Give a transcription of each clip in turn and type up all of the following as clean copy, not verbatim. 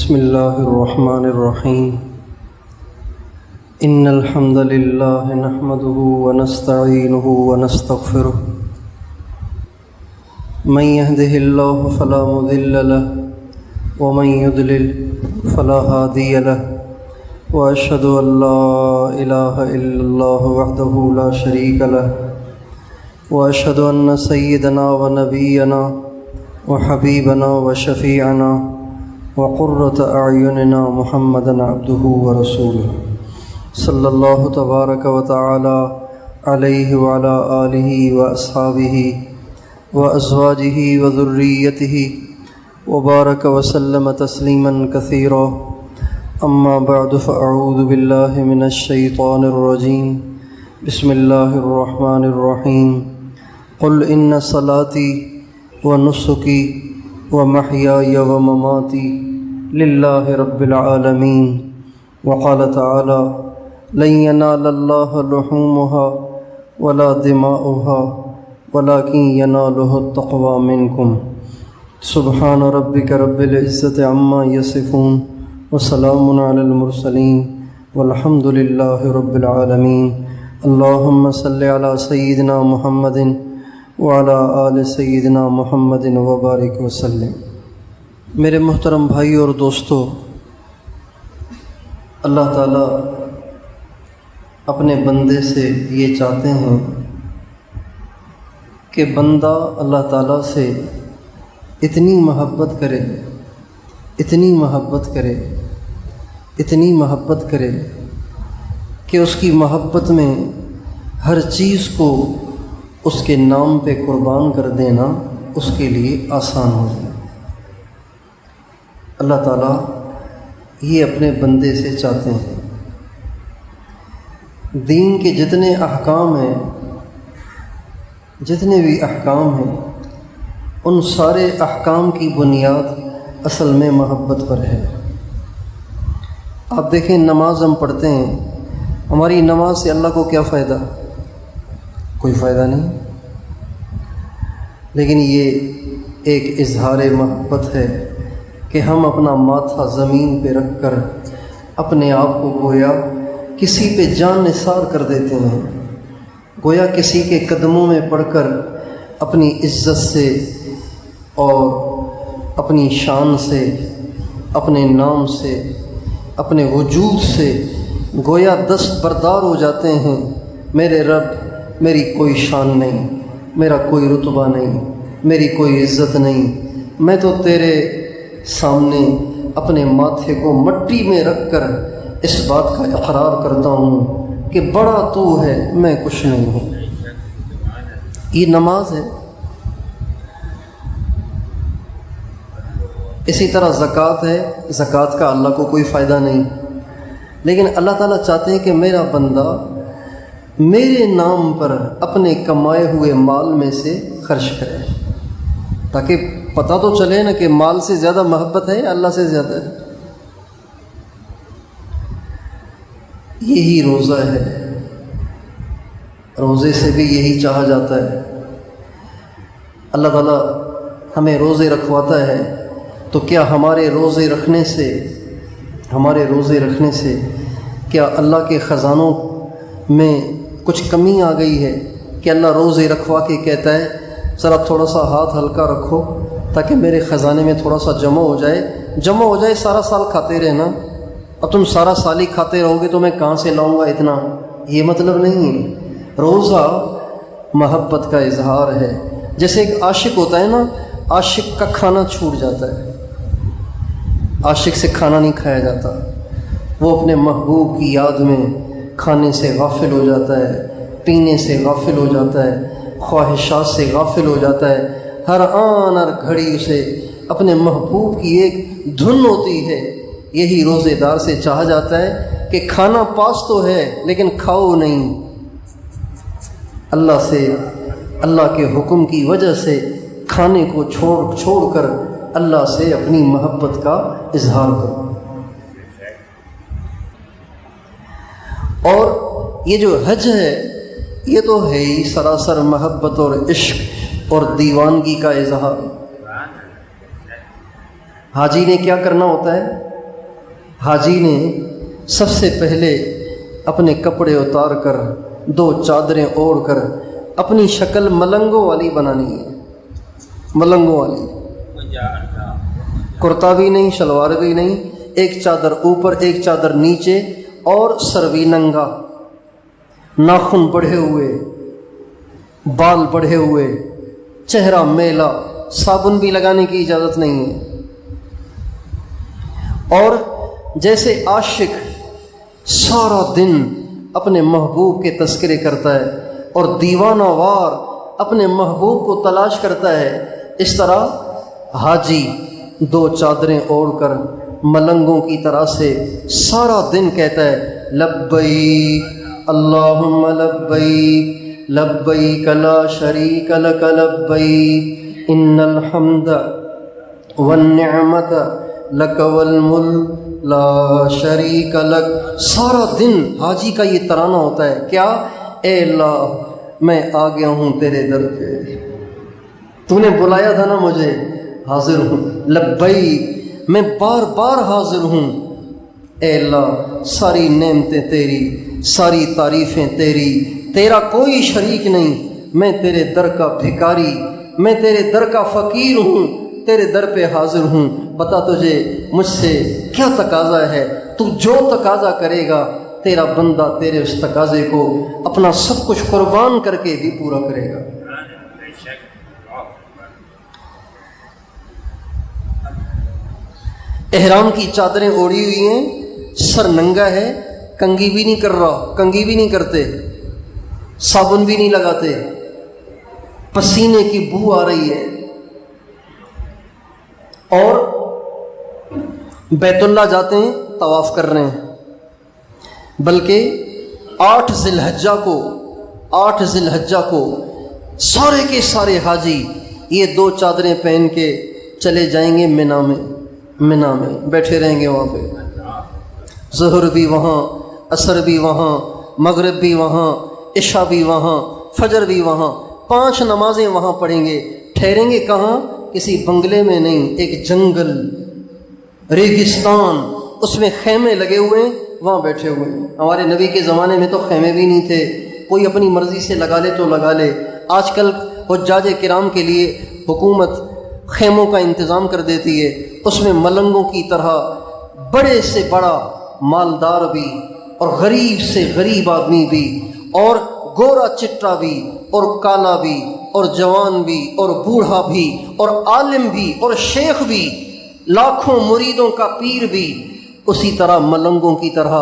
بسم اللہ الرحمن الرحیم ان الحمد للہ نحمده ونستعینه ونستغفره من يهده الله فلا مضل له ومن يضلل فلا هادي له واشهد ان لا اله الا الله وحده لا شريك له واشهد ان سيدنا ونبينا وحبيبنا وشفيعنا وقرة أعيننا محمدا عبده ورسوله صلی اللہ تبارک وتعالی علیہ وعلى آلہ وأصحابہ وأزواجہ وذریتہ وبارک وسلم تسلیما کثیرا اما بعد فاعوذ باللہ من الشیطان الرجیم بسم اللہ الرحمن الرحیم قل ان صلاتي ونسكي ومحياي ومماتي لله رب العالمين وقال تعالى لن ينال الله لحومها ولا دماؤها ولكن يناله التقوى منكم سبحان ربك رب العزة عما يصفون وسلام على المرسلين والحمد لله رب العالمين اللهم صل على سيدنا محمد وعلى آل سیدنا محمد وبارک وسلم۔ میرے محترم بھائی اور دوستو، اللہ تعالیٰ اپنے بندے سے یہ چاہتے ہیں کہ بندہ اللہ تعالیٰ سے اتنی محبت کرے، اتنی محبت کرے، اتنی محبت کرے کہ اس کی محبت میں ہر چیز کو اس کے نام پہ قربان کر دینا اس کے لیے آسان ہو جائے۔ اللہ تعالیٰ یہ اپنے بندے سے چاہتے ہیں۔ دین کے جتنے احکام ہیں، جتنے بھی احکام ہیں، ان سارے احکام کی بنیاد اصل میں محبت پر ہے۔ آپ دیکھیں، نماز ہم پڑھتے ہیں، ہماری نماز سے اللہ کو کیا فائدہ؟ کوئی فائدہ نہیں، لیکن یہ ایک اظہار محبت ہے کہ ہم اپنا ماتھا زمین پہ رکھ کر اپنے آپ کو گویا کسی پہ جان نثار کر دیتے ہیں، گویا کسی کے قدموں میں پڑھ کر اپنی عزت سے اور اپنی شان سے، اپنے نام سے، اپنے وجود سے گویا دستبردار ہو جاتے ہیں۔ میرے رب، میری کوئی شان نہیں، میرا کوئی رتبہ نہیں، میری کوئی عزت نہیں، میں تو تیرے سامنے اپنے ماتھے کو مٹی میں رکھ کر اس بات کا اقرار کرتا ہوں کہ بڑا تو ہے، میں کچھ نہیں ہوں۔ یہ نماز ہے۔ اسی طرح زکوٰۃ ہے، زکوٰۃ کا اللہ کو کوئی فائدہ نہیں، لیکن اللہ تعالیٰ چاہتے ہیں کہ میرا بندہ میرے نام پر اپنے کمائے ہوئے مال میں سے خرچ کرے، تاکہ پتہ تو چلے نا کہ مال سے زیادہ محبت ہے یا اللہ سے زیادہ ہے۔ یہی روزہ ہے، روزے سے بھی یہی چاہا جاتا ہے۔ اللہ تعالیٰ ہمیں روزے رکھواتا ہے، تو کیا ہمارے روزے رکھنے سے کیا اللہ کے خزانوں میں کچھ کمی آ گئی ہے کہ اللہ روزے رکھوا کے کہتا ہے ذرا تھوڑا سا ہاتھ ہلکا رکھو تاکہ میرے خزانے میں تھوڑا سا جمع ہو جائے، سارا سال کھاتے رہنا، اب تم سارا سال ہی کھاتے رہو گے تو میں کہاں سے لاؤں گا اتنا؟ یہ مطلب نہیں ہے۔ روزہ محبت کا اظہار ہے۔ جیسے ایک عاشق ہوتا ہے نا، عاشق کا کھانا چھوٹ جاتا ہے، عاشق سے کھانا نہیں کھایا جاتا، وہ اپنے محبوب کی یاد میں کھانے سے غافل ہو جاتا ہے، پینے سے غافل ہو جاتا ہے، خواہشات سے غافل ہو جاتا ہے۔ ہر آن ہر گھڑی اسے اپنے محبوب کی ایک دھن ہوتی ہے۔ یہی روزے دار سے چاہا جاتا ہے کہ کھانا پاس تو ہے لیکن کھاؤ نہیں، اللہ سے، اللہ کے حکم کی وجہ سے کھانے کو چھوڑ کر اللہ سے اپنی محبت کا اظہار کرو۔ اور یہ جو حج ہے، یہ تو ہے ہی سراسر محبت اور عشق اور دیوانگی کا اظہار۔ حاجی نے کیا کرنا ہوتا ہے؟ حاجی نے سب سے پہلے اپنے کپڑے اتار کر 2 چادریں اوڑھ کر اپنی شکل ملنگوں والی بنانی ہے، ملنگوں والی، کرتا بھی نہیں، شلوار بھی نہیں، ایک چادر اوپر ایک چادر نیچے، اور سر بھی ننگا، ناخن بڑھے ہوئے، بال بڑھے ہوئے، چہرہ میلا، صابن بھی لگانے کی اجازت نہیں ہے۔ اور جیسے عاشق سارا دن اپنے محبوب کے تذکرے کرتا ہے اور دیوانہ وار اپنے محبوب کو تلاش کرتا ہے، اس طرح حاجی 2 چادریں اوڑھ کر ملنگوں کی طرح سے سارا دن کہتا ہے لبیک اللہم لبیک لبیک لا شریک لک لبیک ان الحمد والنعمت لک والملک لا شریک لک۔ سارا دن حاجی کا یہ ترانہ ہوتا ہے، کیا؟ اے اللہ میں آ گیا ہوں تیرے در پہ، تو نے بلایا تھا نا مجھے، حاضر ہوں، لبیک میں بار بار حاضر ہوں، اے اللہ ساری نعمتیں تیری، ساری تعریفیں تیری، تیرا کوئی شریک نہیں، میں تیرے در کا بھکاری، میں تیرے در کا فقیر ہوں، تیرے در پہ حاضر ہوں، بتا تجھے مجھ سے کیا تقاضا ہے، تو جو تقاضا کرے گا تیرا بندہ تیرے اس تقاضے کو اپنا سب کچھ قربان کر کے بھی پورا کرے گا۔ احرام کی چادریں اوڑھی ہوئی ہیں، سر ننگا ہے، کنگھی بھی نہیں کر رہا، کنگھی بھی نہیں کرتے، صابن بھی نہیں لگاتے، پسینے کی بو آ رہی ہے، اور بیت اللہ جاتے ہیں، طواف کر رہے ہیں، بلکہ 8 ذی الحجہ کو سارے کے سارے حاجی یہ 2 چادریں پہن کے چلے جائیں گے منا میں بیٹھے رہیں گے، وہاں پہ ظہر بھی وہاں، عصر بھی وہاں، مغرب بھی وہاں، عشاء بھی وہاں، فجر بھی وہاں، 5 نمازیں وہاں پڑھیں گے۔ ٹھہریں گے کہاں؟ کسی بنگلے میں نہیں، ایک جنگل، ریگستان، اس میں خیمے لگے ہوئے ہیں، وہاں بیٹھے ہوئے ہیں۔ ہمارے نبی کے زمانے میں تو خیمے بھی نہیں تھے، کوئی اپنی مرضی سے لگا لے تو لگا لے۔ آج کل حجاج کرام کے لیے حکومت خیموں کا انتظام کر دیتی ہے، اس میں ملنگوں کی طرح بڑے سے بڑا مالدار بھی، اور غریب سے غریب آدمی بھی، اور گورا چٹا بھی، اور کالا بھی، اور جوان بھی، اور بوڑھا بھی، اور عالم بھی، اور شیخ بھی، لاکھوں مریدوں کا پیر بھی، اسی طرح ملنگوں کی طرح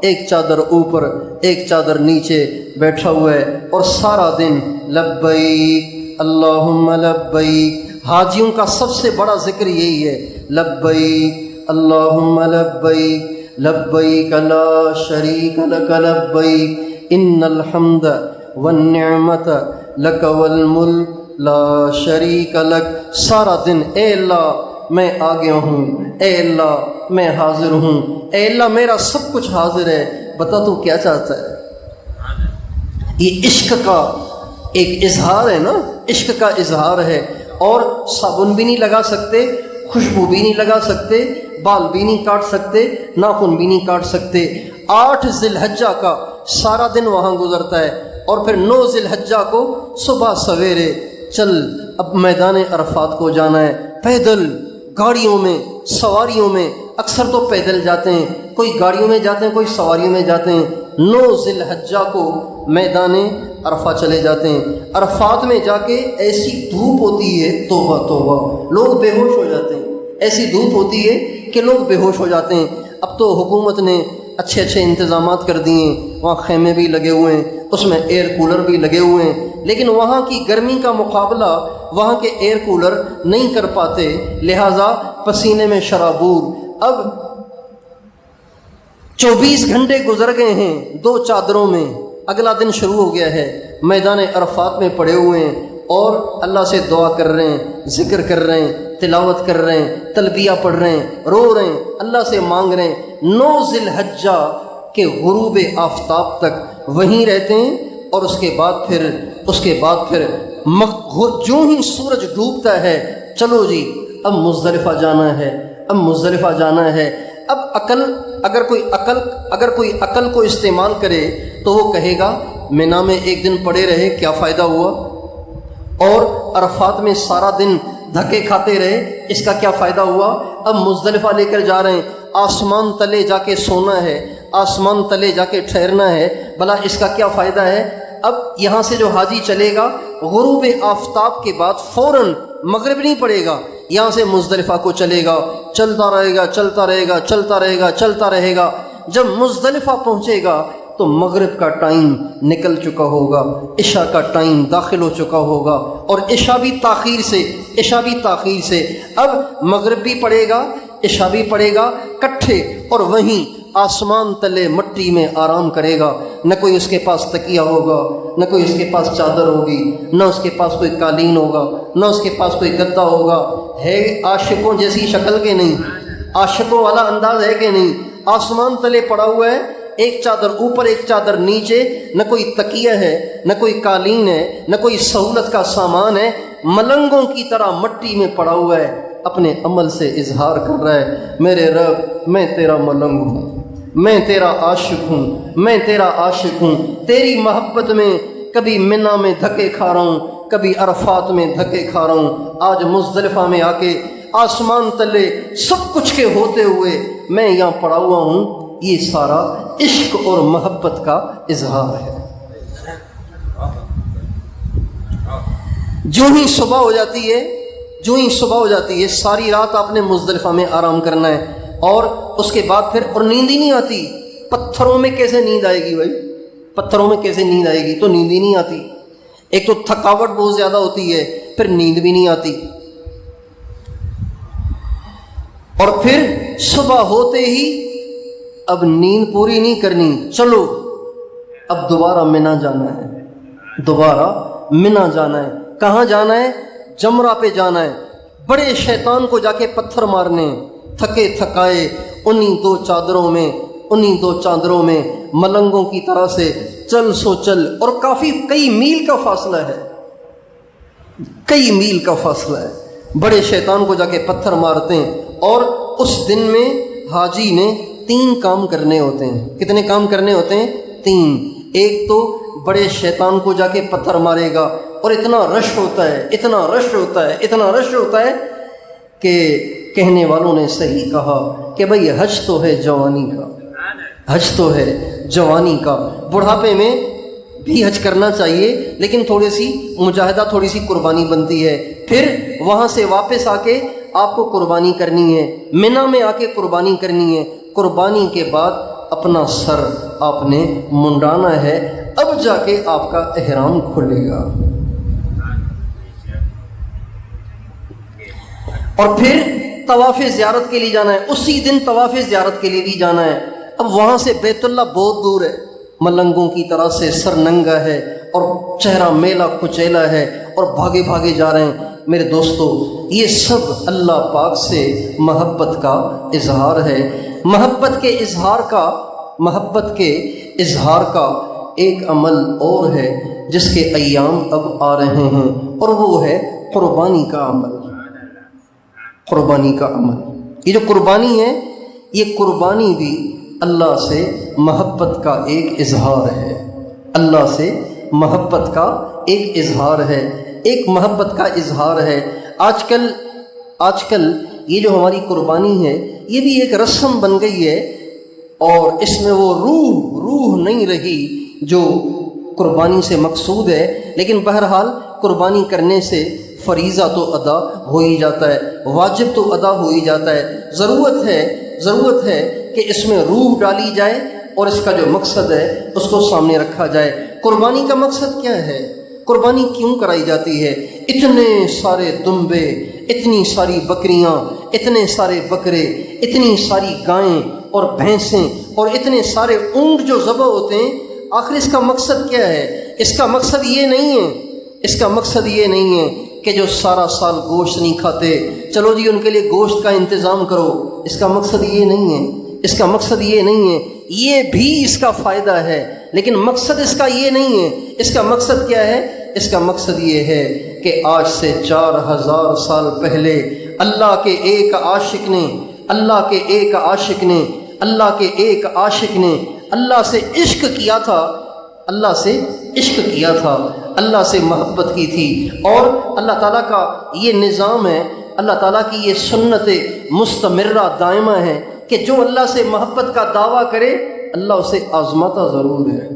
ایک چادر اوپر ایک چادر نیچے بیٹھا ہوا ہے، اور سارا دن لبیک اللہم لبیک۔ حاجیوں کا سب سے بڑا ذکر یہی ہے، لبیک اللہم لبیک لبیک لا شریک لک لبیک ان الحمد والنعمت لک والملک لا شریک لک۔ سارا دن اے اللہ میں آ گیا ہوں، اے اللہ میں حاضر ہوں، اے اللہ میرا سب کچھ حاضر ہے، بتا تو کیا چاہتا ہے۔ یہ عشق کا ایک اظہار ہے نا، عشق کا اظہار ہے، اور صابن بھی نہیں لگا سکتے، خوشبو بھی نہیں لگا سکتے، بال بھی نہیں کاٹ سکتے، ناخن بھی نہیں کاٹ سکتے۔ 8 ذی الحجہ کا سارا دن وہاں گزرتا ہے، اور پھر 9 ذی الحجہ کو صبح سویرے چل اب میدان عرفات کو جانا ہے، پیدل، گاڑیوں میں، سواریوں میں، اکثر تو پیدل جاتے ہیں، کوئی گاڑیوں میں جاتے ہیں، کوئی سواریوں میں جاتے ہیں۔ 9 ذی الحجہ کو میدان عرفہ چلے جاتے ہیں۔ عرفات میں جا کے ایسی دھوپ ہوتی ہے، توبہ توبہ، لوگ بے ہوش ہو جاتے ہیں، ایسی دھوپ ہوتی ہے کہ لوگ بے ہوش ہو جاتے ہیں۔ اب تو حکومت نے اچھے انتظامات کر دیے ہیں، وہاں خیمے بھی لگے ہوئے ہیں، اس میں ایئر کولر بھی لگے ہوئے ہیں، لیکن وہاں کی گرمی کا مقابلہ وہاں کے ایئر کولر نہیں کر پاتے، لہٰذا پسینے میں شرابور۔ اب 24 گھنٹے گزر گئے ہیں 2 چادروں میں، اگلا دن شروع ہو گیا ہے، میدان عرفات میں پڑے ہوئے ہیں، اور اللہ سے دعا کر رہے ہیں، ذکر کر رہے ہیں، تلاوت کر رہے ہیں، تلبیہ پڑھ رہے ہیں، رو رہے ہیں، اللہ سے مانگ رہے ہیں۔ 9 ذی الحجہ کے غروب آفتاب تک وہیں رہتے ہیں، اور اس کے بعد پھر جو ہی سورج ڈوبتا ہے، چلو جی اب مزدلفہ جانا ہے، اب مزدلفہ جانا ہے۔ اب عقل اگر کوئی عقل کو استعمال کرے تو وہ کہے گا مینا میں ایک دن پڑے رہے کیا فائدہ ہوا، اور عرفات میں سارا دن دھکے کھاتے رہے اس کا کیا فائدہ ہوا، اب مزدلفہ لے کر جا رہے ہیں، آسمان تلے جا کے سونا ہے، آسمان تلے جا کے ٹھہرنا ہے، بھلا اس کا کیا فائدہ ہے۔ اب یہاں سے جو حاجی چلے گا غروب آفتاب کے بعد فوراً مغرب نہیں پڑے گا، یہاں سے مزدلفہ کو چلے گا، چلتا رہے گا چلتا رہے گا چلتا رہے گا چلتا رہے گا، جب مزدلفہ پہنچے گا تو مغرب کا ٹائم نکل چکا ہوگا، عشاء کا ٹائم داخل ہو چکا ہوگا، اور عشاء بھی تاخیر سے اب مغرب بھی پڑے گا عشاء بھی پڑے گا کٹھے، اور وہیں آسمان تلے مٹی میں آرام کرے گا، نہ کوئی اس کے پاس تکیہ ہوگا، نہ کوئی اس کے پاس چادر ہوگی، نہ اس کے پاس کوئی قالین ہوگا، نہ اس کے پاس کوئی گدا ہوگا، ہے عاشقوں جیسی شکل کے نہیں، عاشقوں والا انداز ہے کہ نہیں، آسمان تلے پڑا ہوا ہے، ایک چادر اوپر ایک چادر نیچے، نہ کوئی تکیہ ہے نہ کوئی قالین ہے نہ کوئی سہولت کا سامان ہے، ملنگوں کی طرح مٹی میں پڑا ہوا ہے، اپنے عمل سے اظہار کر رہا ہے میرے رب میں تیرا ملنگ ہوں، میں تیرا عاشق ہوں، میں تیرا عاشق ہوں، تیری محبت میں کبھی منا میں دھکے کھا رہا ہوں، کبھی عرفات میں دھکے کھا رہا ہوں، آج مزدلفہ میں آ کے آسمان تلے سب کچھ کے ہوتے ہوئے میں یہاں پڑا ہوا ہوں، یہ سارا عشق اور محبت کا اظہار ہے۔ جو ہی صبح ہو جاتی ہے ساری رات آپ نے مزدلفہ میں آرام کرنا ہے، اور اس کے بعد پھر اور نیند ہی نہیں آتی۔ پتھروں میں کیسے نیند آئے گی بھائی، پتھروں میں کیسے نیند آئے گی، تو نیند ہی نہیں آتی، ایک تو تھکاوٹ بہت زیادہ ہوتی ہے، پھر نیند بھی نہیں آتی، اور پھر صبح ہوتے ہی اب نیند پوری نہیں کرنی، چلو اب دوبارہ منا جانا ہے، کہاں جانا ہے، جمرہ پہ جانا ہے، بڑے شیطان کو جا کے پتھر مارنے، تھکے تھکائے انہی دو چادروں میں ملنگوں کی طرح سے چل سو چل، اور کئی میل کا فاصلہ ہے، بڑے شیطان کو جا کے پتھر مارتے ہیں، اور اس دن میں حاجی نے 3 کام کرنے ہوتے ہیں۔ کتنے کام کرنے ہوتے ہیں؟ 3۔ ایک تو بڑے شیطان کو جا کے پتھر مارے گا، اور اتنا رش ہوتا ہے کہ کہنے والوں نے صحیح کہا کہ بھئی حج تو ہے جوانی کا، بڑھاپے میں بھی حج کرنا چاہیے، لیکن تھوڑی سی مجاہدہ، تھوڑی سی قربانی بنتی ہے، پھر وہاں سے واپس آ کے آپ کو قربانی کرنی ہے، منا میں آ کے قربانی کرنی ہے، قربانی کے بعد اپنا سر آپ نے منڈانا ہے، اب جا کے آپ کا احرام کھلے گا، اور پھر طواف زیارت کے لیے جانا ہے، اسی دن طواف زیارت کے لیے بھی جانا ہے۔ اب وہاں سے بیت اللہ بہت دور ہے، ملنگوں کی طرح سے سر ننگا ہے اور چہرہ میلا کچیلا ہے، اور بھاگے جا رہے ہیں۔ میرے دوستو، یہ سب اللہ پاک سے محبت کا اظہار ہے۔ محبت کے اظہار کا ایک عمل اور ہے جس کے ایام اب آ رہے ہیں، اور وہ ہے قربانی کا عمل۔ یہ جو قربانی ہے، یہ قربانی بھی اللہ سے محبت کا ایک اظہار ہے، اللہ سے محبت کا ایک اظہار ہے، ایک محبت کا اظہار ہے۔ آج کل یہ جو ہماری قربانی ہے، یہ بھی ایک رسم بن گئی ہے، اور اس میں وہ روح نہیں رہی جو قربانی سے مقصود ہے، لیکن بہرحال قربانی کرنے سے فریضہ تو ادا ہو ہی جاتا ہے، واجب تو ادا ہو ہی جاتا ہے۔ ضرورت ہے کہ اس میں روح ڈالی جائے، اور اس کا جو مقصد ہے اس کو سامنے رکھا جائے۔ قربانی کا مقصد کیا ہے؟ قربانی کیوں کرائی جاتی ہے؟ اتنے سارے دمبے، اتنی ساری بکریاں، اتنے سارے بکرے، اتنی ساری گائیں اور بھینسیں، اور اتنے سارے اونٹ جو ذبح ہوتے ہیں، آخر اس کا مقصد کیا ہے؟ اس کا مقصد یہ نہیں ہے کہ جو سارا سال گوشت نہیں کھاتے، چلو جی ان کے لیے گوشت کا انتظام کرو۔ اس کا مقصد یہ نہیں ہے، یہ بھی اس کا فائدہ ہے، لیکن مقصد اس کا یہ نہیں ہے۔ اس کا مقصد کیا ہے؟ اس کا مقصد یہ ہے کہ آج سے 4000 سال پہلے اللہ کے ایک عاشق نے اللہ کے ایک عاشق نے اللہ سے عشق کیا تھا، اللہ سے عشق کیا تھا، اللہ سے محبت کی تھی، اور اللہ تعالیٰ کا یہ نظام ہے، اللہ تعالیٰ کی یہ سنت مستمرہ دائمہ ہے کہ جو اللہ سے محبت کا دعویٰ کرے اللہ اسے آزماتا ضرور ہے،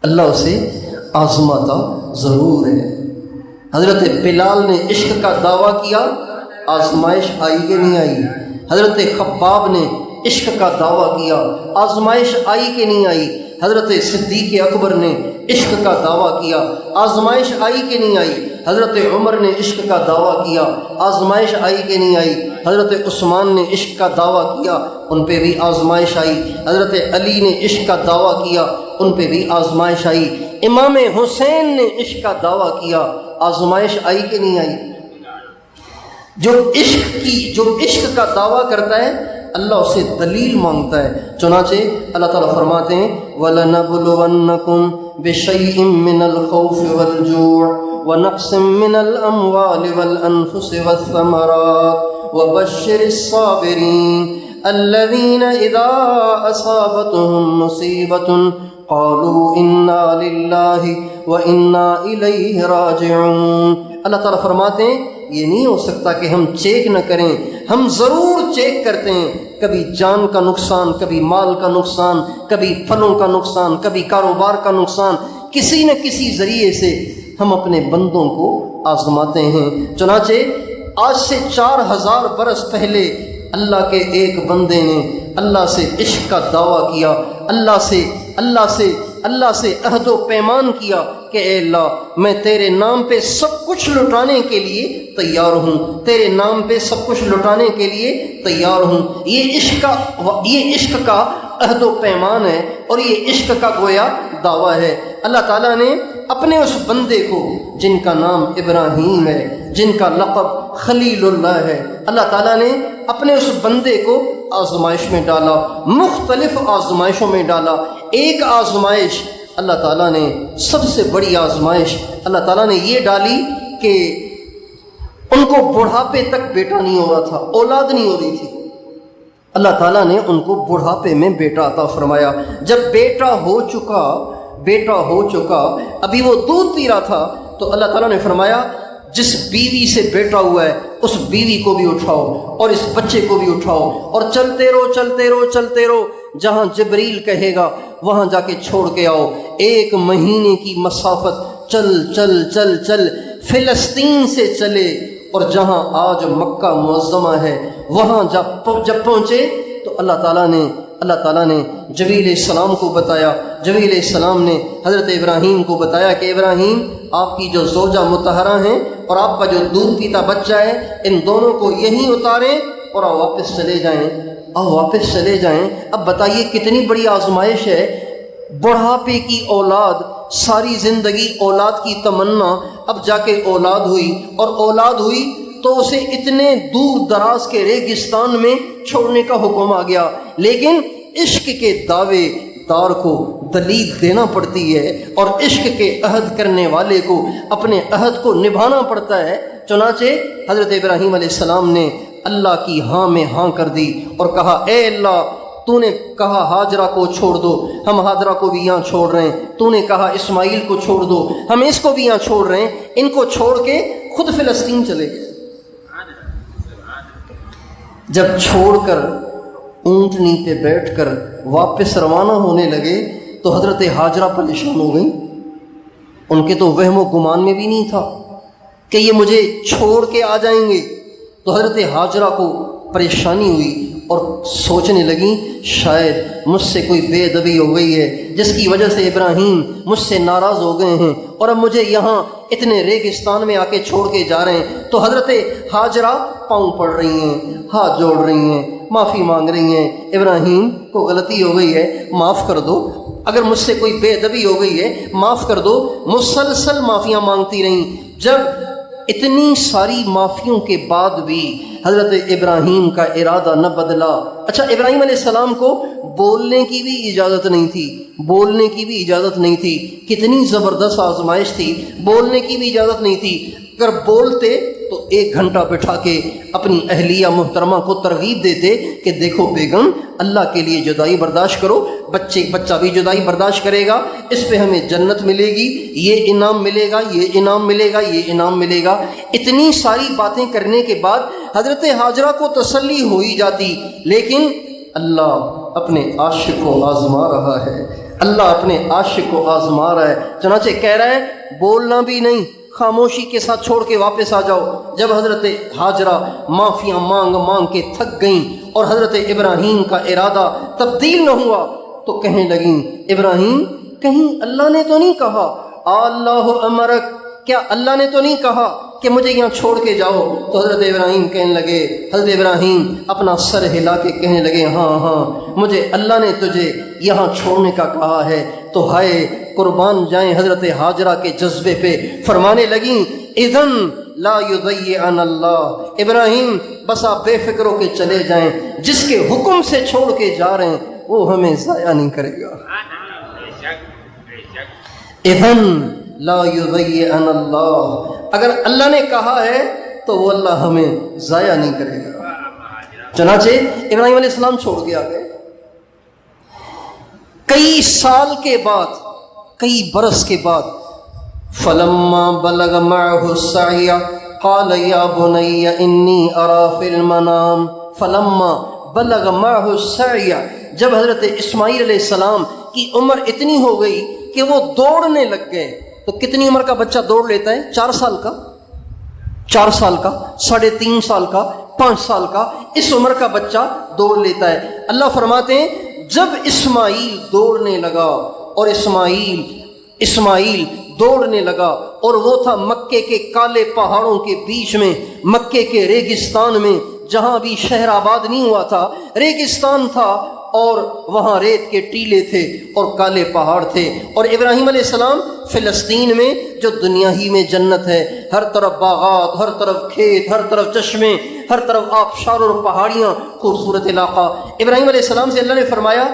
اللہ اسے آزماتا ضرور ہے۔ حضرت بلال نے عشق کا دعویٰ کیا، آزمائش آئی کہ نہیں آئی؟ حضرت خباب نے عشق کا دعویٰ کیا، آزمائش آئی کہ نہیں آئی؟ حضرت صدیق اکبر نے عشق کا دعویٰ کیا، آزمائش آئی کہ نہیں آئی؟ حضرت عمر نے عشق کا دعویٰ کیا، آزمائش آئی کہ نہیں آئی؟ حضرت عثمان نے عشق کا دعویٰ کیا، ان پہ بھی آزمائش آئی۔ حضرت علی نے عشق کا دعویٰ کیا، ان پہ بھی آزمائش آئی۔ امام حسین نے عشق کا دعویٰ کیا، آزمائش آئی کہ نہیں آئی؟ جو عشق کا دعویٰ کرتا ہے اللہ اسے دلیل مانگتا ہے، چنانچہ اللہ تعالیٰ فرماتے ہیں وَلَنَبْلُوَنَّكُمْ بِشَيْءٍ مِّنَ الْخَوْفِ وَالْجُوعِ وَنَقْصٍ مِّنَ الْأَمْوَالِ وَالْأَنفُسِ وَالثَّمَرَاتِ وَبَشِّرِ الصَّابِرِينَ الَّذِينَ إِذَا أَصَابَتْهُم مُّصِيبَةٌ قَالُوا إِنَّا لِلَّهِ وَإِنَّا إِلَيْهِ رَاجِعُونَ۔ اللہ تعالیٰ فرماتے ہیں یہ نہیں ہو سکتا کہ ہم چیک نہ کریں، ہم ضرور چیک کرتے ہیں، کبھی جان کا نقصان، کبھی مال کا نقصان، کبھی پھلوں کا نقصان، کبھی کاروبار کا نقصان، کسی نہ کسی ذریعے سے ہم اپنے بندوں کو آزماتے ہیں۔ چنانچہ آج سے 4000 برس پہلے اللہ کے ایک بندے نے اللہ سے عشق کا دعویٰ کیا، اللہ سے عہد و پیمان کیا کہ اے اللہ میں تیرے نام پہ سب کچھ لٹانے کے لیے تیار ہوں، تیرے نام پہ سب کچھ لٹانے کے لیے تیار ہوں۔ یہ عشق کا عہد و پیمان ہے اور یہ عشق کا گویا دعویٰ ہے۔ اللہ تعالیٰ نے اپنے اس بندے کو جن کا نام ابراہیم ہے، جن کا لقب خلیل اللہ ہے، اللہ تعالیٰ نے اپنے اس بندے کو آزمائش میں ڈالا، مختلف آزمائشوں میں ڈالا۔ ایک آزمائش اللہ تعالیٰ نے، سب سے بڑی آزمائش اللہ تعالیٰ نے یہ ڈالی کہ ان کو بڑھاپے تک بیٹا نہیں ہو رہا تھا، اولاد نہیں ہو رہی تھی۔ اللہ تعالیٰ نے ان کو بڑھاپے میں بیٹا عطا فرمایا۔ جب بیٹا ہو چکا ابھی وہ دودھ پی رہا تھا تو اللہ تعالیٰ نے فرمایا جس بیوی سے بیٹا ہوا ہے اس بیوی کو بھی اٹھاؤ اور اس بچے کو بھی اٹھاؤ اور چلتے رہو، جہاں جبریل کہے گا وہاں جا کے چھوڑ کے آؤ۔ 1 مہینے کی مسافت چل فلسطین سے چلے اور جہاں آج مکہ معظمہ ہے وہاں جب پہنچے تو اللہ تعالیٰ نے جبریل علیہ السلام کو بتایا، جبریل علیہ السلام نے حضرت ابراہیم کو بتایا کہ ابراہیم آپ کی جو زوجہ مطہرہ ہیں اور آپ کا جو دودھ پیتا بچہ ہے ان دونوں کو یہیں اتاریں اور واپس چلے جائیں۔ اب بتائیے کتنی بڑی آزمائش ہے، بڑھاپے کی اولاد، ساری زندگی اولاد کی تمنا، اب جا کے اولاد ہوئی اور اولاد ہوئی تو اسے اتنے دور دراز کے ریگستان میں چھوڑنے کا حکم آ گیا، لیکن عشق کے دعوے دار کو دلیل دینا پڑتی ہے اور عشق کے عہد کرنے والے کو اپنے عہد کو نبھانا پڑتا ہے۔ چنانچہ حضرت ابراہیم علیہ السلام نے اللہ کی ہاں میں ہاں کر دی اور کہا اے اللہ تو نے کہا ہاجرہ کو چھوڑ دو، ہم ہاجرہ کو بھی یہاں چھوڑ رہے ہیں، تو نے کہا اسماعیل کو چھوڑ دو، ہم اس کو بھی یہاں چھوڑ رہے ہیں، ان کو چھوڑ کے خود فلسطین چلے گئے۔ جب چھوڑ کر اونٹنی پہ بیٹھ کر واپس روانہ ہونے لگے تو حضرت ہاجرہ پریشان ہو گئیں، ان کے تو وہم و گمان میں بھی نہیں تھا کہ یہ مجھے چھوڑ کے آ جائیں گے۔ تو حضرت ہاجرہ کو پریشانی ہوئی اور سوچنے لگیں شاید مجھ سے کوئی بے ادبی ہو گئی ہے جس کی وجہ سے ابراہیم مجھ سے ناراض ہو گئے ہیں اور اب مجھے یہاں اتنے ریگستان میں آ کے چھوڑ کے جا رہے ہیں۔ تو حضرت ہاجرہ پاؤں پڑ رہی ہیں، ہاتھ جوڑ رہی ہیں، معافی مانگ رہی ہیں، ابراہیم کو غلطی ہو گئی ہے معاف کر دو، اگر مجھ سے کوئی بے ادبی ہو گئی ہے معاف کر دو۔ مسلسل معافیاں مانگتی رہیں۔ جب اتنی ساری معافیوں کے بعد بھی حضرت ابراہیم کا ارادہ نہ بدلا۔ اچھا ابراہیم علیہ السلام کو بولنے کی بھی اجازت نہیں تھی، کتنی زبردست آزمائش تھی، بولنے کی بھی اجازت نہیں تھی۔ اگر بولتے تو 1 گھنٹہ بٹھا کے اپنی اہلیہ محترمہ کو ترغیب دیتے کہ دیکھو بیگم، اللہ کے لیے جدائی برداشت کرو، بچہ بھی جدائی برداشت کرے گا، اس پہ ہمیں جنت ملے گی، یہ انعام ملے گا، یہ انعام ملے گا، یہ انعام ملے گا۔ اتنی ساری باتیں کرنے کے بعد حضرت ہاجرہ کو تسلی ہو ہی جاتی، لیکن اللہ اپنے عاشق کو آزما رہا ہے، اللہ اپنے عاشق کو آزما رہا ہے، چنانچہ کہہ رہا ہے بولنا بھی نہیں، خاموشی کے ساتھ چھوڑ کے واپس آ جاؤ۔ جب حضرت ہاجرہ معافیاں مانگ مانگ کے تھک گئیں اور حضرت ابراہیم کا ارادہ تبدیل نہ ہوا تو کہنے لگیں ابراہیم کہیں اللہ نے تو نہیں کہا اللہ امرک، کیا اللہ نے تو نہیں کہا کہ مجھے یہاں چھوڑ کے جاؤ؟ تو حضرت ابراہیم کہنے لگے، حضرت ابراہیم اپنا سر ہلا کے کہنے لگے ہاں ہاں مجھے اللہ نے تجھے یہاں چھوڑنے کا کہا ہے۔ تو ہائے قربان جائیں حضرت ہاجرہ کے جذبے پہ، فرمانے لگیں اذن لا یضیعن اللہ، ابراہیم بس آپ بے فکر ہو کے چلے جائیں، جس کے حکم سے چھوڑ کے جا رہے ہیں وہ ہمیں ضائع نہیں کرے گا۔ اذن لا یضیعن اللہ، اگر اللہ نے کہا ہے تو وہ اللہ ہمیں ضائع نہیں کرے گا۔ چنانچہ ابراہیم علیہ السلام چھوڑ کے آ گئے۔ کئی سال کے بعد، کئی برس کے بعد، فلما بلغ معه السعي قال يا بني اني ارى في المنام، فلما بلغ معه السعي، جب حضرت اسماعیل علیہ السلام کی عمر اتنی ہو گئی کہ وہ دوڑنے لگ گئے۔ تو کتنی عمر کا بچہ دوڑ لیتا ہے؟ 4 سال کا، 4 سال کا، 3.5 سال کا، 5 سال کا، اس عمر کا بچہ دوڑ لیتا ہے۔ اللہ فرماتے ہیں جب اسماعیل دوڑنے لگا، اور اسماعیل دوڑنے لگا، اور وہ تھا مکے کے کالے پہاڑوں کے بیچ میں، مکے کے ریگستان میں، جہاں بھی شہر آباد نہیں ہوا تھا، ریگستان تھا، اور وہاں ریت کے ٹیلے تھے اور کالے پہاڑ تھے۔ اور ابراہیم علیہ السلام فلسطین میں، جو دنیا ہی میں جنت ہے، ہر طرف باغات، ہر طرف کھیت، ہر طرف چشمے، ہر طرف آبشار اور پہاڑیاں، خوبصورت علاقہ۔ ابراہیم علیہ السلام سے اللہ نے فرمایا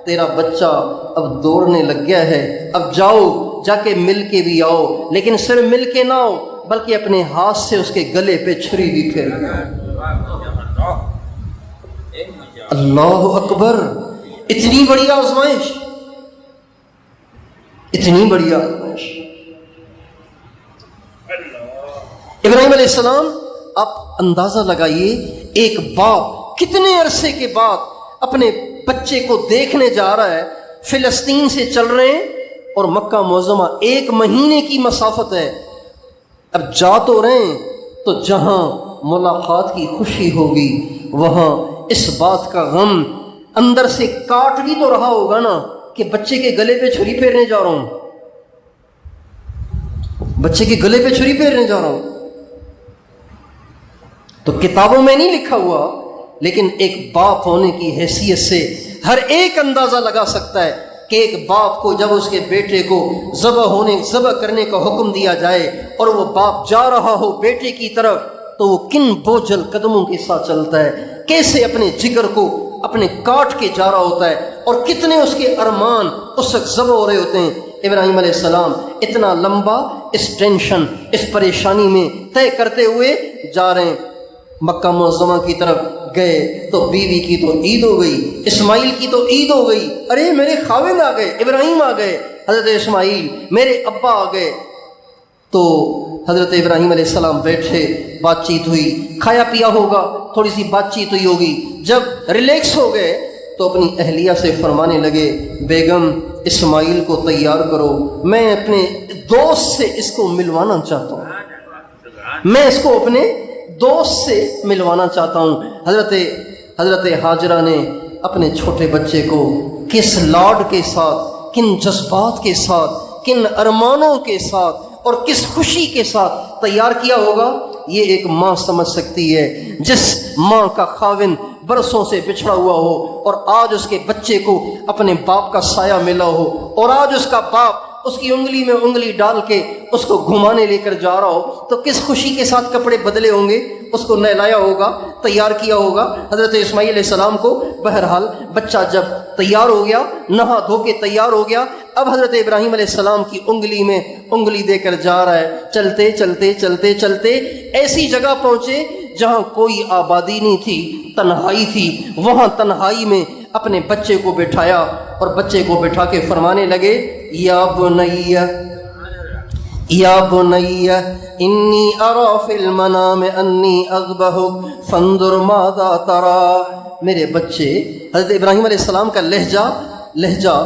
تیرا بچہ اب دوڑنے لگ گیا ہے، اب جاؤ جا کے مل کے بھی آؤ، لیکن صرف مل کے نہ آؤ بلکہ اپنے ہاتھ سے اس کے گلے پہ چھری بھی پھیر دو۔ اللہ اکبر، اتنی بڑی آزمائش، اتنی بڑی آزمائش۔ ابراہیم علیہ السلام، آپ اندازہ لگائیے ایک باپ کتنے عرصے کے بعد اپنے بچے کو دیکھنے جا رہا ہے، فلسطین سے چل رہے ہیں اور مکہ معظمہ 1 مہینے کی مسافت ہے، اب جا تو رہے ہیں تو جہاں ملاقات کی خوشی ہوگی وہاں اس بات کا غم اندر سے کاٹ بھی تو رہا ہوگا نا کہ بچے کے گلے پہ چھری پھیرنے جا رہا ہوں، بچے کے گلے پہ چھری پھیرنے جا رہا ہوں۔ تو کتابوں میں نہیں لکھا ہوا، لیکن ایک باپ ہونے کی حیثیت سے ہر ایک اندازہ لگا سکتا ہے کہ ایک باپ کو جب اس کے بیٹے کو ذبح کرنے کا حکم دیا جائے اور وہ باپ جا رہا ہو بیٹے کی طرف، تو وہ کن بوجھل قدموں کے ساتھ چلتا ہے، کیسے اپنے جگر کو اپنے کاٹ کے جا رہا ہوتا ہے، اور کتنے اس کے ارمان اس وقت ذبح ہو رہے ہوتے ہیں۔ ابراہیم علیہ السلام اتنا لمبا اس ٹینشن، اس پریشانی میں طے کرتے ہوئے جا رہے ہیں۔ مکہ معظمہ کی طرف گئے تو بیوی کی تو عید ہو گئی، اسماعیل کی تو عید ہو گئی، ارے میرے خاوند آ گئے، ابراہیم آ گئے، حضرت اسماعیل میرے ابا آ گئے۔ تو حضرت ابراہیم علیہ السلام بیٹھے، بات چیت ہوئی، کھایا پیا ہوگا، تھوڑی سی بات چیت ہوئی ہوگی۔ جب ریلیکس ہو گئے تو اپنی اہلیہ سے فرمانے لگے بیگم اسماعیل کو تیار کرو، میں اپنے دوست سے اس کو ملوانا چاہتا ہوں، میں اس کو اپنے دوست سے ملوانا چاہتا ہوں۔ حضرت ہاجرہ نے اپنے چھوٹے بچے کو کس لاڈ کے ساتھ، کن جذبات کے ساتھ، کن ارمانوں کے ساتھ اور کس خوشی کے ساتھ تیار کیا ہوگا، یہ ایک ماں سمجھ سکتی ہے۔ جس ماں کا خاوند برسوں سے بچھڑا ہوا ہو اور آج اس کے بچے کو اپنے باپ کا سایہ ملا ہو، اور آج اس کا باپ اس کی انگلی میں انگلی ڈال کے اس کو گھمانے لے کر جا رہا ہو، تو کس خوشی کے ساتھ کپڑے بدلے ہوں گے، اس کو نہلایا ہوگا، تیار کیا ہوگا۔ حضرت اسماعیل علیہ السلام کو بہرحال بچہ جب تیار ہو گیا، نہا دھو کے تیار ہو گیا، اب حضرت ابراہیم علیہ السلام کی انگلی میں انگلی دے کر جا رہا ہے، چلتے چلتے چلتے چلتے ایسی جگہ پہنچے جہاں کوئی آبادی نہیں تھی، تنہائی تھی۔ وہاں تنہائی میں اپنے بچے کو بٹھایا اور بچے کو بٹھا کے فرمانے لگے، یا بنی یا بنی انی ارا فی المنام انی اذبحک فانظر ماذا تری۔ میرے بچے، حضرت ابراہیم علیہ السلام کا لہجہ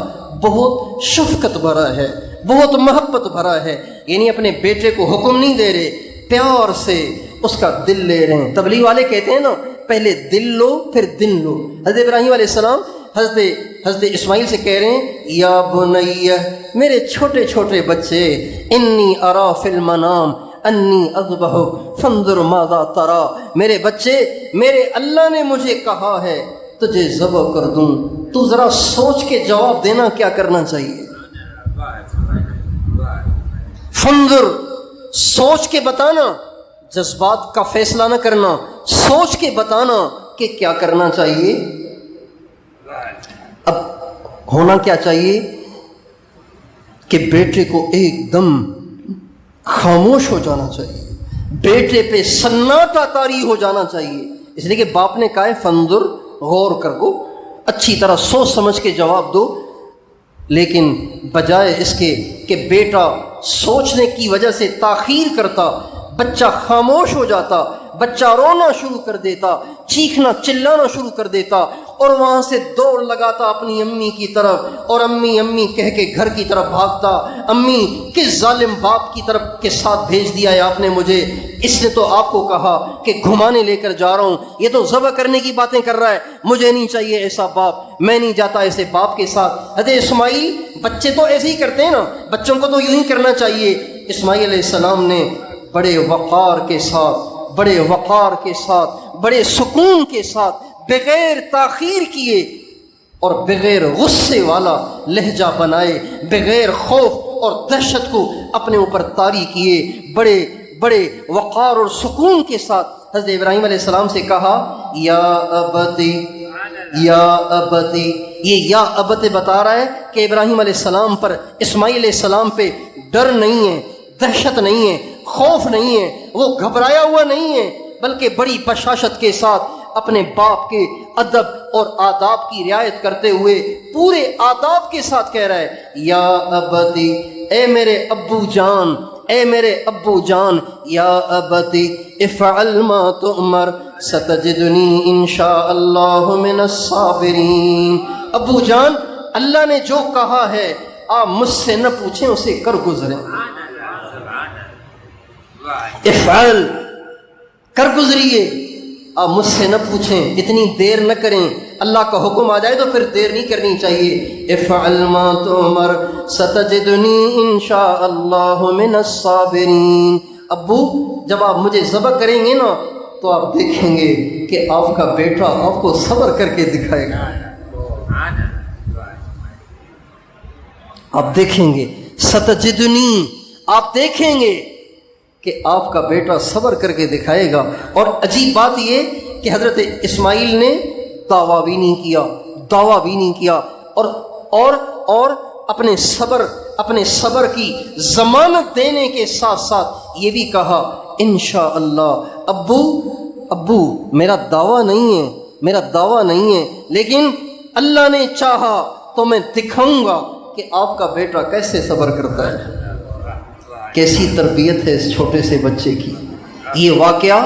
بہت شفقت بھرا ہے، بہت محبت بھرا ہے، یعنی اپنے بیٹے کو حکم نہیں دے رہے، پیار سے اس کا دل لے رہے ہیں۔ تبلیغ والے کہتے ہیں نا، پہلے دل لو پھر دن لو۔ حضرت ابراہیم علیہ السلام حضرت اسماعیل سے کہہ رہے ہیں، یا بنی، میرے چھوٹے چھوٹے بچے، انی ارا فی المنام انی اذبحک فانظر ماذا تری۔ میرے بچے، میرے اللہ نے مجھے کہا ہے تجھے ذبح کر دوں، تو ذرا سوچ کے جواب دینا کیا کرنا چاہیے۔ فانظر، سوچ کے بتانا، جذبات کا فیصلہ نہ کرنا، سوچ کے بتانا کہ کیا کرنا چاہیے۔ اب ہونا کیا چاہیے کہ بیٹے کو ایک دم خاموش ہو جانا چاہیے، بیٹے پہ سناٹا طاری ہو جانا چاہیے، اس لیے کہ باپ نے کہا ہے فانظر، غور کر کو، اچھی طرح سوچ سمجھ کے جواب دو۔ لیکن بجائے اس کے کہ بیٹا سوچنے کی وجہ سے تاخیر کرتا، بچہ خاموش ہو جاتا، بچہ رونا شروع کر دیتا، چیخنا چلانا شروع کر دیتا، اور وہاں سے دوڑ لگاتا اپنی امی کی طرف، اور امی امی کہہ کے گھر کی طرف بھاگتا۔ امی، کس ظالم باپ کی طرف کے ساتھ بھیج دیا ہے آپ نے مجھے، اس نے تو آپ کو کہا کہ گھمانے لے کر جا رہا ہوں، یہ تو ذبح کرنے کی باتیں کر رہا ہے، مجھے نہیں چاہیے ایسا باپ، میں نہیں جاتا ایسے باپ کے ساتھ۔ حضرت اسماعیل، بچے تو ایسے ہی کرتے ہیں نا، بچوں کو تو یوں ہی کرنا چاہیے۔ اسماعیل علیہ السلام نے بڑے وقار کے ساتھ، بڑے سکون کے ساتھ، بغیر تاخیر کیے اور بغیر غصے والا لہجہ بنائے، بغیر خوف اور دہشت کو اپنے اوپر طاری کیے، بڑے وقار اور سکون کے ساتھ حضرت ابراہیم علیہ السلام سے کہا، یا ابتی، یا ابتی۔ یہ یا ابت بتا رہا ہے کہ ابراہیم علیہ السلام پر، اسماعیل علیہ السلام پہ ڈر نہیں ہے، دہشت نہیں ہے، خوف نہیں ہے، وہ گھبرایا ہوا نہیں ہے، بلکہ بڑی بشاشت کے ساتھ اپنے باپ کے ادب اور آداب کی رعایت کرتے ہوئے پورے آداب کے ساتھ کہہ رہا ہے، یا ابتی، اے میرے ابو جان، اے میرے ابو جان، یا ابتی افعل ما تؤمر ستجدنی انشاء اللہ من الصابرین۔ ابو جان، اللہ نے جو کہا ہے آپ مجھ سے نہ پوچھیں، اسے کر گزریں۔ افعل، کر گزریے، آپ مجھ سے نہ پوچھیں، اتنی دیر نہ کریں، اللہ کا حکم آ جائے تو پھر دیر نہیں کرنی چاہیے۔ افعل ما تؤمر ستجدنی انشاء اللہ من الصابرین۔ ابو، جب آپ مجھے ذبح کریں گے نا تو آپ دیکھیں گے کہ آپ کا بیٹا آپ کو صبر کر کے دکھائے گا، آپ دیکھیں گے، ستجدنی، آپ دیکھیں گے کہ آپ کا بیٹا صبر کر کے دکھائے گا۔ اور عجیب بات یہ کہ حضرت اسماعیل نے دعویٰ بھی نہیں کیا اور اپنے صبر کی ضمانت دینے کے ساتھ ساتھ یہ بھی کہا، انشاءاللہ ابو میرا دعویٰ نہیں ہے، لیکن اللہ نے چاہا تو میں دکھاؤں گا کہ آپ کا بیٹا کیسے صبر کرتا ہے۔ کیسی تربیت ہے اس چھوٹے سے بچے کی۔ یہ واقعہ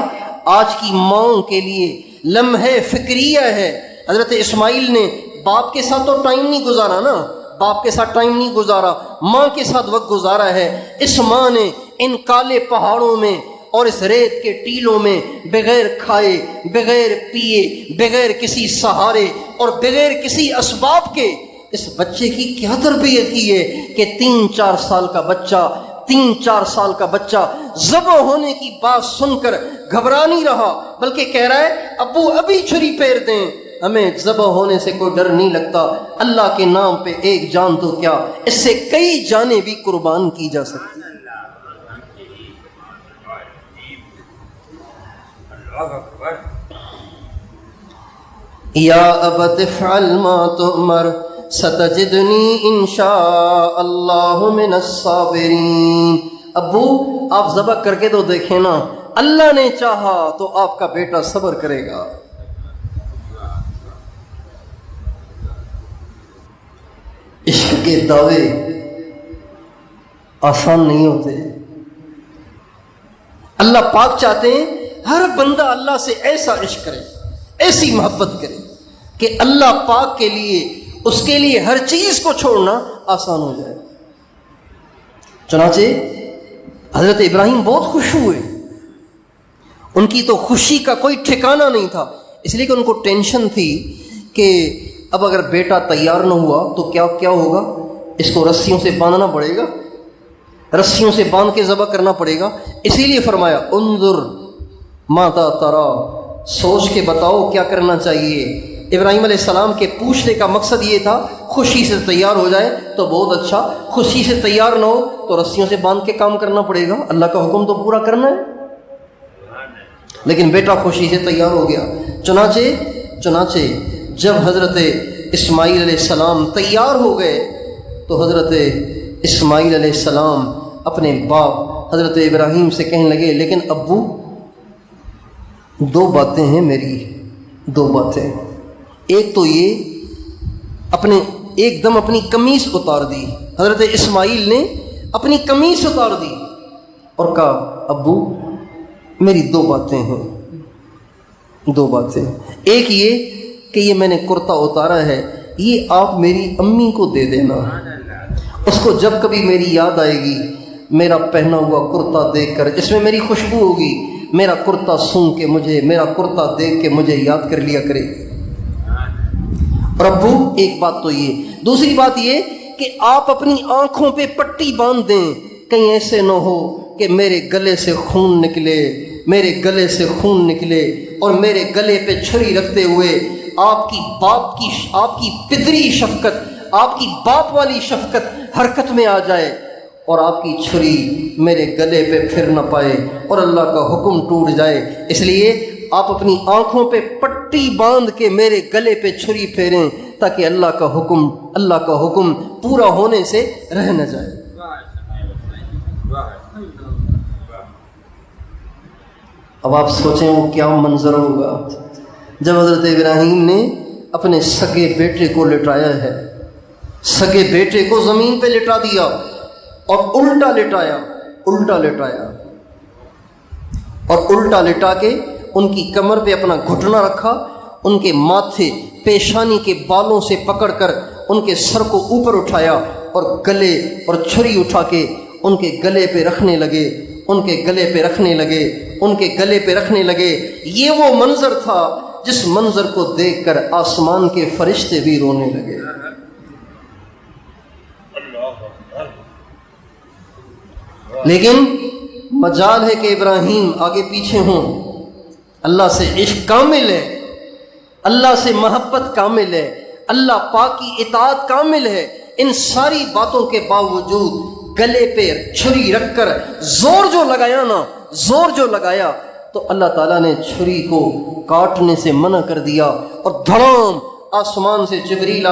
آج کی ماؤں کے لیے لمحے فکریہ ہے۔ حضرت اسماعیل نے باپ کے ساتھ تو ٹائم نہیں گزارا نا، ماں کے ساتھ وقت گزارا ہے۔ اس ماں نے ان کالے پہاڑوں میں اور اس ریت کے ٹیلوں میں بغیر کھائے، بغیر پیے، بغیر کسی سہارے اور بغیر کسی اسباب کے اس بچے کی کیا تربیت کی ہے کہ 3-4 سال کا بچہ ذبح ہونے کی بات سن کر گھبرا نہیں رہا، بلکہ کہہ رہا ہے، ابو ابھی چھری پھیر دیں، ہمیں ذبح ہونے سے کوئی ڈر نہیں لگتا، اللہ کے نام پہ ایک جان تو کیا، اس سے کئی جانیں بھی قربان کی جا سکتی۔ یا ابت افعل ما تؤمر ستجدنی انشاء اللہ من الصابرین۔ ابو آپ ذبح کر کے تو دیکھیں نا، اللہ نے چاہا تو آپ کا بیٹا صبر کرے گا۔ عشق کے دعوے آسان نہیں ہوتے۔ اللہ پاک چاہتے ہیں ہر بندہ اللہ سے ایسا عشق کرے، ایسی محبت کرے کہ اللہ پاک کے لیے، اس کے لیے ہر چیز کو چھوڑنا آسان ہو جائے۔ چنانچہ حضرت ابراہیم بہت خوش ہوئے، ان کی تو خوشی کا کوئی ٹھکانہ نہیں تھا، اس لیے کہ ان کو ٹینشن تھی کہ اب اگر بیٹا تیار نہ ہوا تو کیا ہوگا، اس کو رسیوں سے باندھنا پڑے گا، رسیوں سے باندھ کے ذبح کرنا پڑے گا۔ اسی لیے فرمایا انظر ماذا ترا، سوچ کے بتاؤ کیا کرنا چاہیے۔ ابراہیم علیہ السلام کے پوچھنے کا مقصد یہ تھا خوشی سے تیار ہو جائے تو بہت اچھا، خوشی سے تیار نہ ہو تو رسیوں سے باندھ کے کام کرنا پڑے گا، اللہ کا حکم تو پورا کرنا ہے۔ لیکن بیٹا خوشی سے تیار ہو گیا۔ چنانچہ جب حضرت اسماعیل علیہ السلام تیار ہو گئے تو حضرت اسماعیل علیہ السلام اپنے باپ حضرت ابراہیم سے کہنے لگے لیکن ابو دو باتیں ہیں میری، دو باتیں۔ ایک تو یہ ایک دم اپنی قمیص اتار دی، حضرت اسماعیل نے اپنی قمیص اتار دی اور کہا ابو میری دو باتیں ہیں، دو باتیں۔ ایک یہ کہ یہ میں نے کرتا اتارا ہے، یہ آپ میری امی کو دے دینا، اس کو جب کبھی میری یاد آئے گی میرا پہنا ہوا کرتا دیکھ کر، جس میں میری خوشبو ہوگی، میرا کرتا سون کے مجھے، میرا کرتا دیکھ کے مجھے یاد کر لیا کرے۔ اور ابو ایک بات تو یہ، دوسری بات یہ کہ آپ اپنی آنکھوں پہ پٹی باندھ دیں، کہیں ایسے نہ ہو کہ میرے گلے سے خون نکلے، میرے گلے سے خون نکلے اور میرے گلے پہ چھری رکھتے ہوئے آپ کی پدری شفقت، آپ کی باپ والی شفقت حرکت میں آ جائے اور آپ کی چھری میرے گلے پہ پھر نہ پائے اور اللہ کا حکم ٹوٹ جائے۔ اس لیے آپ اپنی آنکھوں پہ پٹی باندھ کے میرے گلے پہ چھری پھیریں تاکہ اللہ کا حکم پورا ہونے سے رہ نہ جائے۔ اب آپ سوچیں وہ کیا منظر ہوگا جب حضرت ابراہیم نے اپنے سگے بیٹے کو لٹایا ہے، سگے بیٹے کو زمین پہ لٹا دیا اور الٹا لٹایا اور الٹا لٹا کے ان کی کمر پہ اپنا گھٹنا رکھا، ان کے ماتھے پیشانی کے بالوں سے پکڑ کر ان کے سر کو اوپر اٹھایا اور گلے اور چھری اٹھا کے ان کے گلے پہ رکھنے لگے۔ یہ وہ منظر تھا جس منظر کو دیکھ کر آسمان کے فرشتے بھی رونے لگے۔ لیکن مجال ہے کہ ابراہیم آگے پیچھے ہوں، اللہ سے عشق کامل ہے، اللہ سے محبت کامل ہے، اللہ پاک کی اطاعت کامل ہے، ان ساری باتوں کے باوجود گلے پہ چھری رکھ کر زور جو لگایا تو اللہ تعالیٰ نے چھری کو کاٹنے سے منع کر دیا اور دھڑام آسمان سے جبریل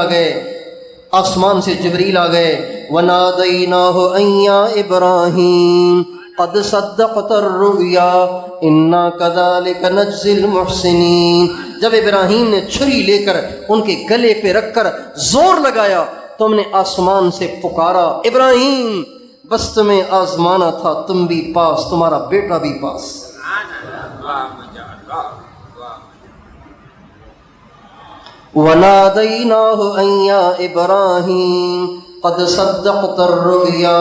آ گئے وَنَادَيْنَاهُ أَن يَا إِبْرَاهِيمُ قَدْ صَدَّقْتَ الرُّؤْيَا إِنَّا كَذَلِكَ نَجْزِي الْمُحْسِنِينَ۔ جب ابراہیم نے چھری لے کر ان کے گلے پہ رکھ کر زور لگایا تو ہم نے آسمان سے پکارا ابراہیم بس تمہیں آزمانا تھا، تم بھی پاس، تمہارا بیٹا بھی پاس۔ وَنَادَيْنَاهُ أَن يَا إِبْرَاهِيمُ قَدْ صَدَّقْتَ الرُّؤْيَا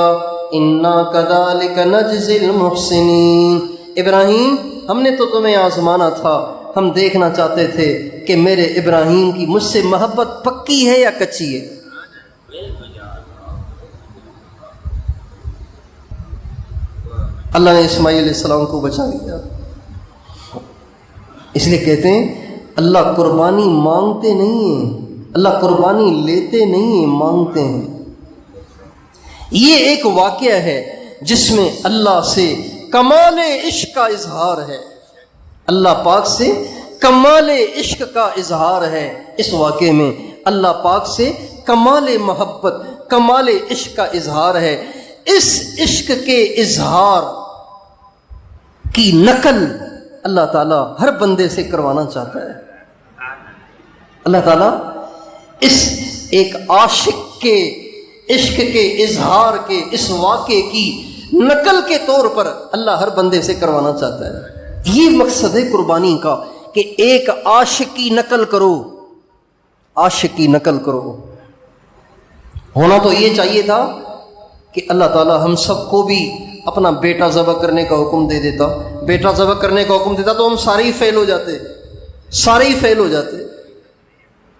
إِنَّا كَذَلِكَ نَجْزِي الْمُحْسِنِينَ۔ ابراہیم ہم نے تو تمہیں آزمانا تھا، ہم دیکھنا چاہتے تھے کہ میرے ابراہیم کی مجھ سے محبت پکی ہے یا کچی ہے۔ اللہ نے اسماعیل علیہ السلام کو بچا لیا۔ اس لیے کہتے ہیں اللہ قربانی مانگتے نہیں ہیں، اللہ قربانی لیتے نہیں ہیں، مانگتے ہیں۔ یہ ایک واقعہ ہے جس میں اللہ سے کمال عشق کا اظہار ہے، اللہ پاک سے کمال عشق کا اظہار ہے۔ اس واقعے میں اللہ پاک سے کمال محبت، کمال عشق کا اظہار ہے۔ اس عشق کے اظہار کی نقل اللہ تعالیٰ ہر بندے سے کروانا چاہتا ہے۔ اللہ تعالیٰ اس ایک عاشق کے عشق کے اظہار کے اس واقعے کی نقل کے طور پر اللہ ہر بندے سے کروانا چاہتا ہے۔ یہ مقصد ہے قربانی کا کہ ایک عاشق کی نقل کرو، عاشق کی نقل کرو۔ ہونا تو یہ چاہیے تھا کہ اللہ تعالیٰ ہم سب کو بھی اپنا بیٹا ذبح کرنے کا حکم دے دیتا، بیٹا ذبح کرنے کا حکم دیتا تو ہم سارے ہی فیل ہو جاتے، سارے ہی فیل ہو جاتے۔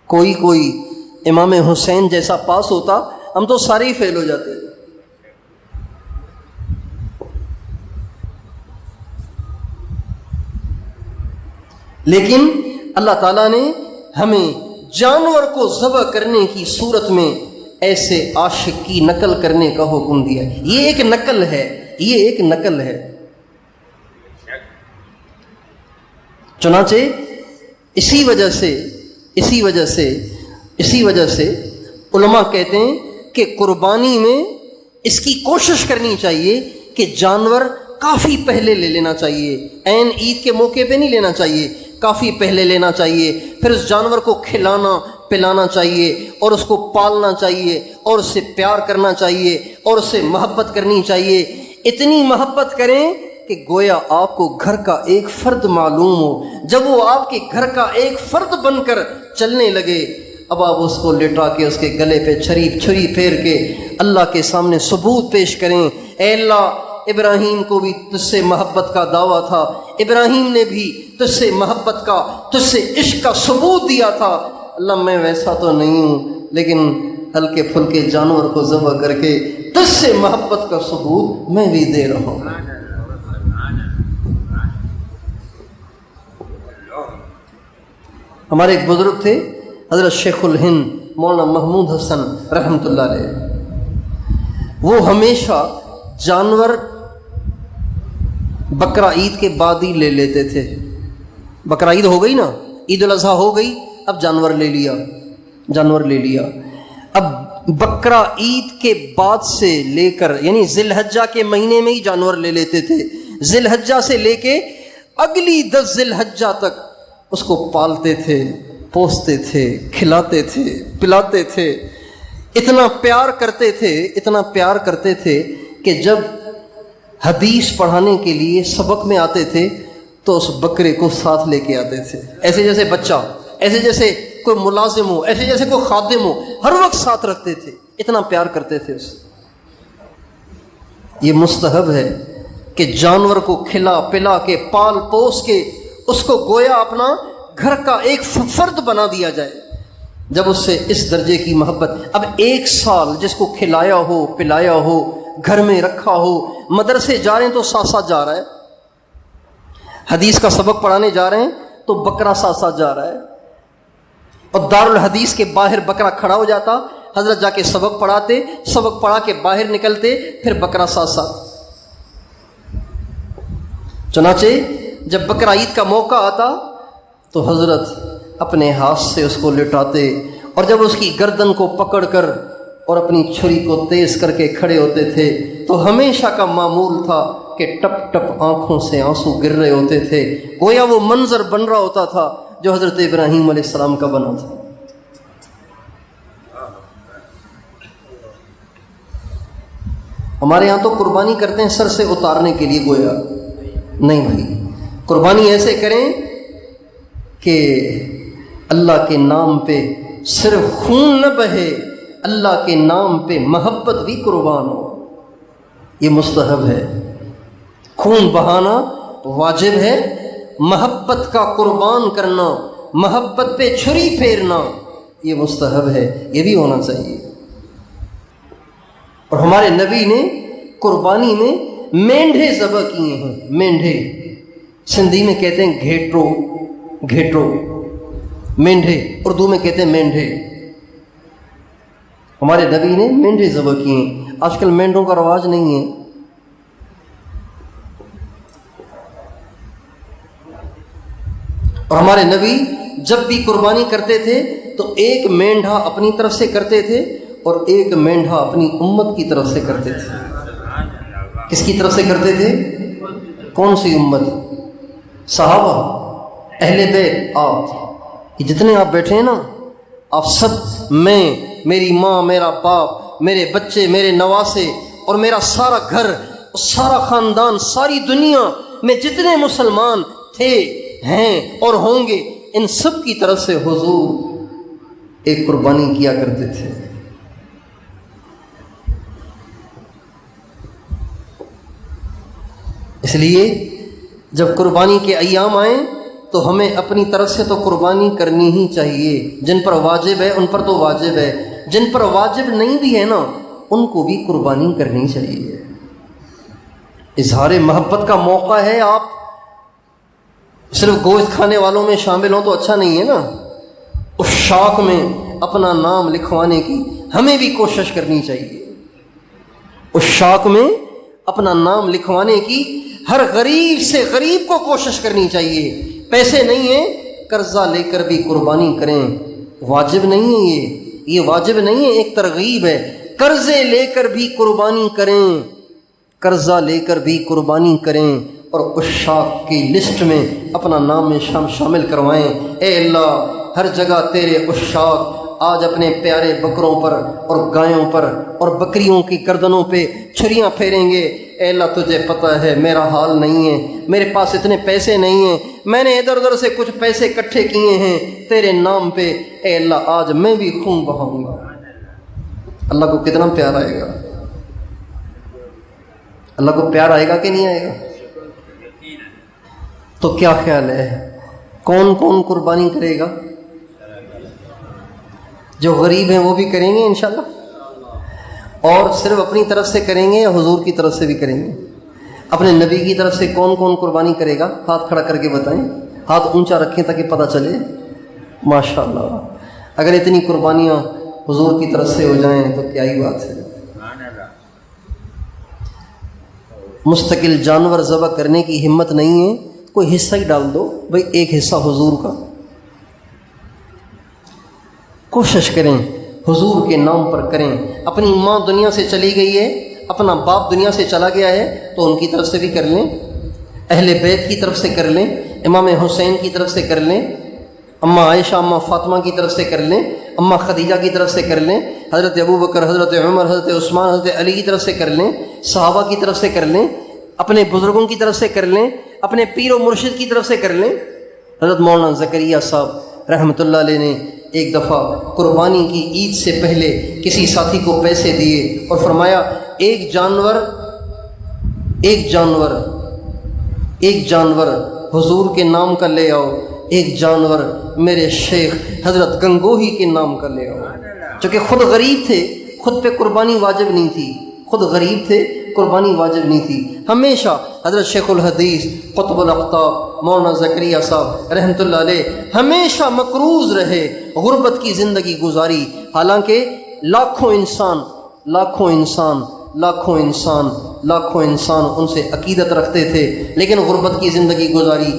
کوئی امام حسین جیسا پاس ہوتا، ہم تو سارے ہی فیل ہو جاتے۔ لیکن اللہ تعالیٰ نے ہمیں جانور کو ذبح کرنے کی صورت میں ایسے عاشق کی نقل کرنے کا حکم دیا۔ یہ ایک نقل ہے، یہ ایک نقل ہے۔ چنانچہ اسی وجہ سے علماء کہتے ہیں کہ قربانی میں اس کی کوشش کرنی چاہیے کہ جانور کافی پہلے لے لینا چاہیے، عین عید کے موقع پہ نہیں لینا چاہیے، کافی پہلے لینا چاہیے، پھر اس جانور کو کھلانا پلانا چاہیے اور اس کو پالنا چاہیے اور اس سے پیار کرنا چاہیے اور اس سے محبت کرنی چاہیے۔ اتنی محبت کریں کہ گویا آپ کو گھر کا ایک فرد معلوم ہو۔ جب وہ آپ کے گھر کا ایک فرد بن کر چلنے لگے، اب آپ اس کو لٹا کے اس کے گلے پہ چھری پھیر کے اللہ کے سامنے ثبوت پیش کریں، اے اللہ ابراہیم کو بھی تجھ سے محبت کا دعویٰ تھا، ابراہیم نے بھی تجھ سے محبت کا، تجھ سے عشق کا ثبوت دیا تھا، اللہ میں ویسا تو نہیں ہوں لیکن ہلکے پھلکے جانور کو ذبح کر کے تجھ سے محبت کا ثبوت میں بھی دے رہا ہوں۔ ہمارے ایک بزرگ تھے حضرت شیخ الہند مولانا محمود حسن رحمۃ اللہ علیہ، وہ ہمیشہ جانور بقرہ عید کے بعد ہی لے لیتے تھے۔ بقرہ عید ہو گئی نا، عید الاضحیٰ ہو گئی، اب جانور لے لیا۔ اب بقرہ عید کے بعد سے لے کر یعنی ذی الحجہ کے مہینے میں ہی جانور لے لیتے تھے، ذی الحجہ سے لے کے اگلی 10 ذی الحجہ تک اس کو پالتے تھے، پوستے تھے، کھلاتے تھے، پلاتے تھے، اتنا پیار کرتے تھے کہ جب حدیث پڑھانے کے لیے سبق میں آتے تھے تو اس بکرے کو ساتھ لے کے آتے تھے، ایسے جیسے بچہ، ایسے جیسے کوئی ملازم ہو، ایسے جیسے کوئی خادم ہو، ہر وقت ساتھ رکھتے تھے، اتنا پیار کرتے تھے اس سے۔ یہ مستحب ہے کہ جانور کو کھلا پلا کے پال پوس کے اس کو گویا اپنا گھر کا ایک فرد بنا دیا جائے۔ جب اس سے اس درجے کی محبت، اب 1 سال جس کو کھلایا ہو پلایا ہو، گھر میں رکھا ہو، مدرسے جا رہے ہیں تو ساتھ ساتھ جا رہا ہے، حدیث کا سبق پڑھانے جا رہے ہیں تو بکرا ساتھ ساتھ جا رہا ہے، اور دارالحدیث کے باہر بکرا کھڑا ہو جاتا، حضرت جا کے سبق پڑھاتے، سبق پڑھا کے باہر نکلتے، پھر بکرا ساتھ ساتھ۔ چنانچہ جب بقرہ عید کا موقع آتا تو حضرت اپنے ہاتھ سے اس کو لٹاتے، اور جب اس کی گردن کو پکڑ کر اور اپنی چھری کو تیز کر کے کھڑے ہوتے تھے تو ہمیشہ کا معمول تھا کہ ٹپ ٹپ آنکھوں سے آنسو گر رہے ہوتے تھے، گویا وہ منظر بن رہا ہوتا تھا جو حضرت ابراہیم علیہ السلام کا بنا تھا۔ ہمارے ہاں تو قربانی کرتے ہیں سر سے اتارنے کے لیے، گویا نہیں بھائی، قربانی ایسے کریں کہ اللہ کے نام پہ صرف خون نہ بہے، اللہ کے نام پہ محبت بھی قربان ہو۔ یہ مستحب ہے، خون بہانا واجب ہے، محبت کا قربان کرنا، محبت پہ چھری پھیرنا یہ مستحب ہے، یہ بھی ہونا چاہیے۔ اور ہمارے نبی نے قربانی میں مینڈھے ذبح کیے ہیں، مینڈھے، سندھی میں کہتے ہیں گھیٹرو، مینڈھے، اردو میں کہتے ہیں مینڈھے۔ ہمارے نبی نے مینڈھے ذبح کیے ہیں، آج کل مینڈھوں کا رواج نہیں ہے۔ اور ہمارے نبی جب بھی قربانی کرتے تھے تو ایک مینڈھا اپنی طرف سے کرتے تھے اور ایک مینڈھا اپنی امت کی طرف سے کرتے تھے۔ کس کی طرف سے کرتے تھے؟ کون سی امت؟ صحابہ، اہل بیت، آپ یہ جتنے آپ بیٹھے ہیں نا، آپ سب، میں، میری ماں، میرا باپ، میرے بچے، میرے نواسے اور میرا سارا گھر، سارا خاندان، ساری دنیا میں جتنے مسلمان تھے، ہیں اور ہوں گے، ان سب کی طرف سے حضور ایک قربانی کیا کرتے تھے۔ اس لیے جب قربانی کے ایام آئیں تو ہمیں اپنی طرف سے تو قربانی کرنی ہی چاہیے۔ جن پر واجب ہے ان پر تو واجب ہے، جن پر واجب نہیں بھی ہے نا، ان کو بھی قربانی کرنی چاہیے۔ اظہار محبت کا موقع ہے، آپ صرف گوشت کھانے والوں میں شامل ہوں تو اچھا نہیں ہے نا۔ اس شوق میں اپنا نام لکھوانے کی ہمیں بھی کوشش کرنی چاہیے۔ اس شوق میں اپنا نام لکھوانے کی ہر غریب سے غریب کو کوشش کرنی چاہیے۔ پیسے نہیں ہیں، قرضہ لے کر بھی قربانی کریں، واجب نہیں ہے، یہ واجب نہیں ہے، ایک ترغیب ہے۔ قرضے لے کر بھی قربانی کریں، قرضہ لے کر بھی قربانی کریں، اور عشاق کی لسٹ میں اپنا نام میں شامل کروائیں۔ اے اللہ، ہر جگہ تیرے عشاق آج اپنے پیارے بکروں پر اور گایوں پر اور بکریوں کی گردنوں پہ چھریاں پھیریں گے۔ اے اللہ، تجھے پتہ ہے میرا حال نہیں ہے، میرے پاس اتنے پیسے نہیں ہیں، میں نے ادھر ادھر سے کچھ پیسے اکٹھے کیے ہیں تیرے نام پہ۔ اے اللہ، آج میں بھی خون بہاؤں گا۔ اللہ کو کتنا پیار آئے گا؟ اللہ کو پیار آئے گا کہ نہیں آئے گا؟ تو کیا خیال ہے، کون کون قربانی کرے گا؟ جو غریب ہیں وہ بھی کریں گے انشاءاللہ؟ اور صرف اپنی طرف سے کریں گے یا حضور کی طرف سے بھی کریں گے؟ اپنے نبی کی طرف سے کون کون قربانی کرے گا؟ ہاتھ کھڑا کر کے بتائیں، ہاتھ اونچا رکھیں تاکہ پتہ چلے۔ ماشاءاللہ، اگر اتنی قربانیاں حضور کی طرف سے ہو جائیں تو کیا ہی بات ہے۔ مستقل جانور ذبح کرنے کی ہمت نہیں ہے، کوئی حصہ ہی ڈال دو بھئی، ایک حصہ حضور کا۔ کوشش کریں حضور کے نام پر کریں۔ اپنی ماں دنیا سے چلی گئی ہے، اپنا باپ دنیا سے چلا گیا ہے، تو ان کی طرف سے بھی کر لیں، اہل بیت کی طرف سے کر لیں، امام حسین کی طرف سے کر لیں، اماں عائشہ، اماں فاطمہ کی طرف سے کر لیں، اماں خدیجہ کی طرف سے کر لیں، حضرت ابوبکر، حضرت عمر، حضرت عثمان، حضرت علی کی طرف سے کر لیں، صحابہ کی طرف سے کر لیں، اپنے بزرگوں کی طرف سے کر لیں، اپنے پیر و مرشد کی طرف سے کر لیں۔ حضرت مولانا زکریا صاحب رحمۃ اللہ علیہ نے ایک دفعہ قربانی کی عید سے پہلے کسی ساتھی کو پیسے دیے اور فرمایا ایک جانور حضور کے نام کا لے آؤ، ایک جانور میرے شیخ حضرت گنگوہی کے نام کا لے آؤ۔ چونکہ خود غریب تھے، خود پہ قربانی واجب نہیں تھی، خود غریب تھے، قربانی واجب نہیں تھی۔ ہمیشہ حضرت شیخ الحدیث قطب الاقطاب مولانا زکریا صاحب رحمۃ اللہ علیہ ہمیشہ مقروض رہے، غربت کی زندگی گزاری، حالانکہ لاکھوں انسان ان سے عقیدت رکھتے تھے، لیکن غربت کی زندگی گزاری۔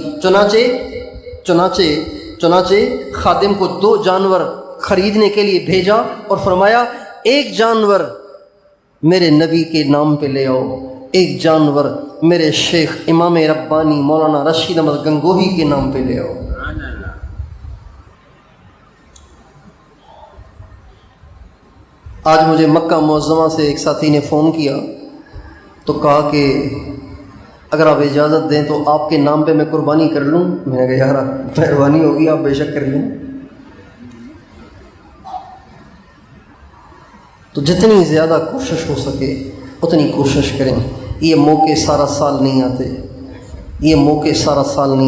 چنانچہ خادم کو 2 جانور خریدنے کے لیے بھیجا اور فرمایا ایک جانور میرے نبی کے نام پہ لے آؤ، ایک جانور میرے شیخ امام ربانی مولانا رشید احمد گنگوہی کے نام پہ لے آؤ۔ آج مجھے مکہ معظمہ سے ایک ساتھی نے فون کیا تو کہا کہ اگر آپ اجازت دیں تو آپ کے نام پہ میں قربانی کر لوں۔ میں نے کہا یار مہربانی ہوگی، آپ بے شک کر لیں۔ تو جتنی زیادہ کوشش ہو سکے اتنی کوشش کریں۔ یہ موقع سارا سال نہیں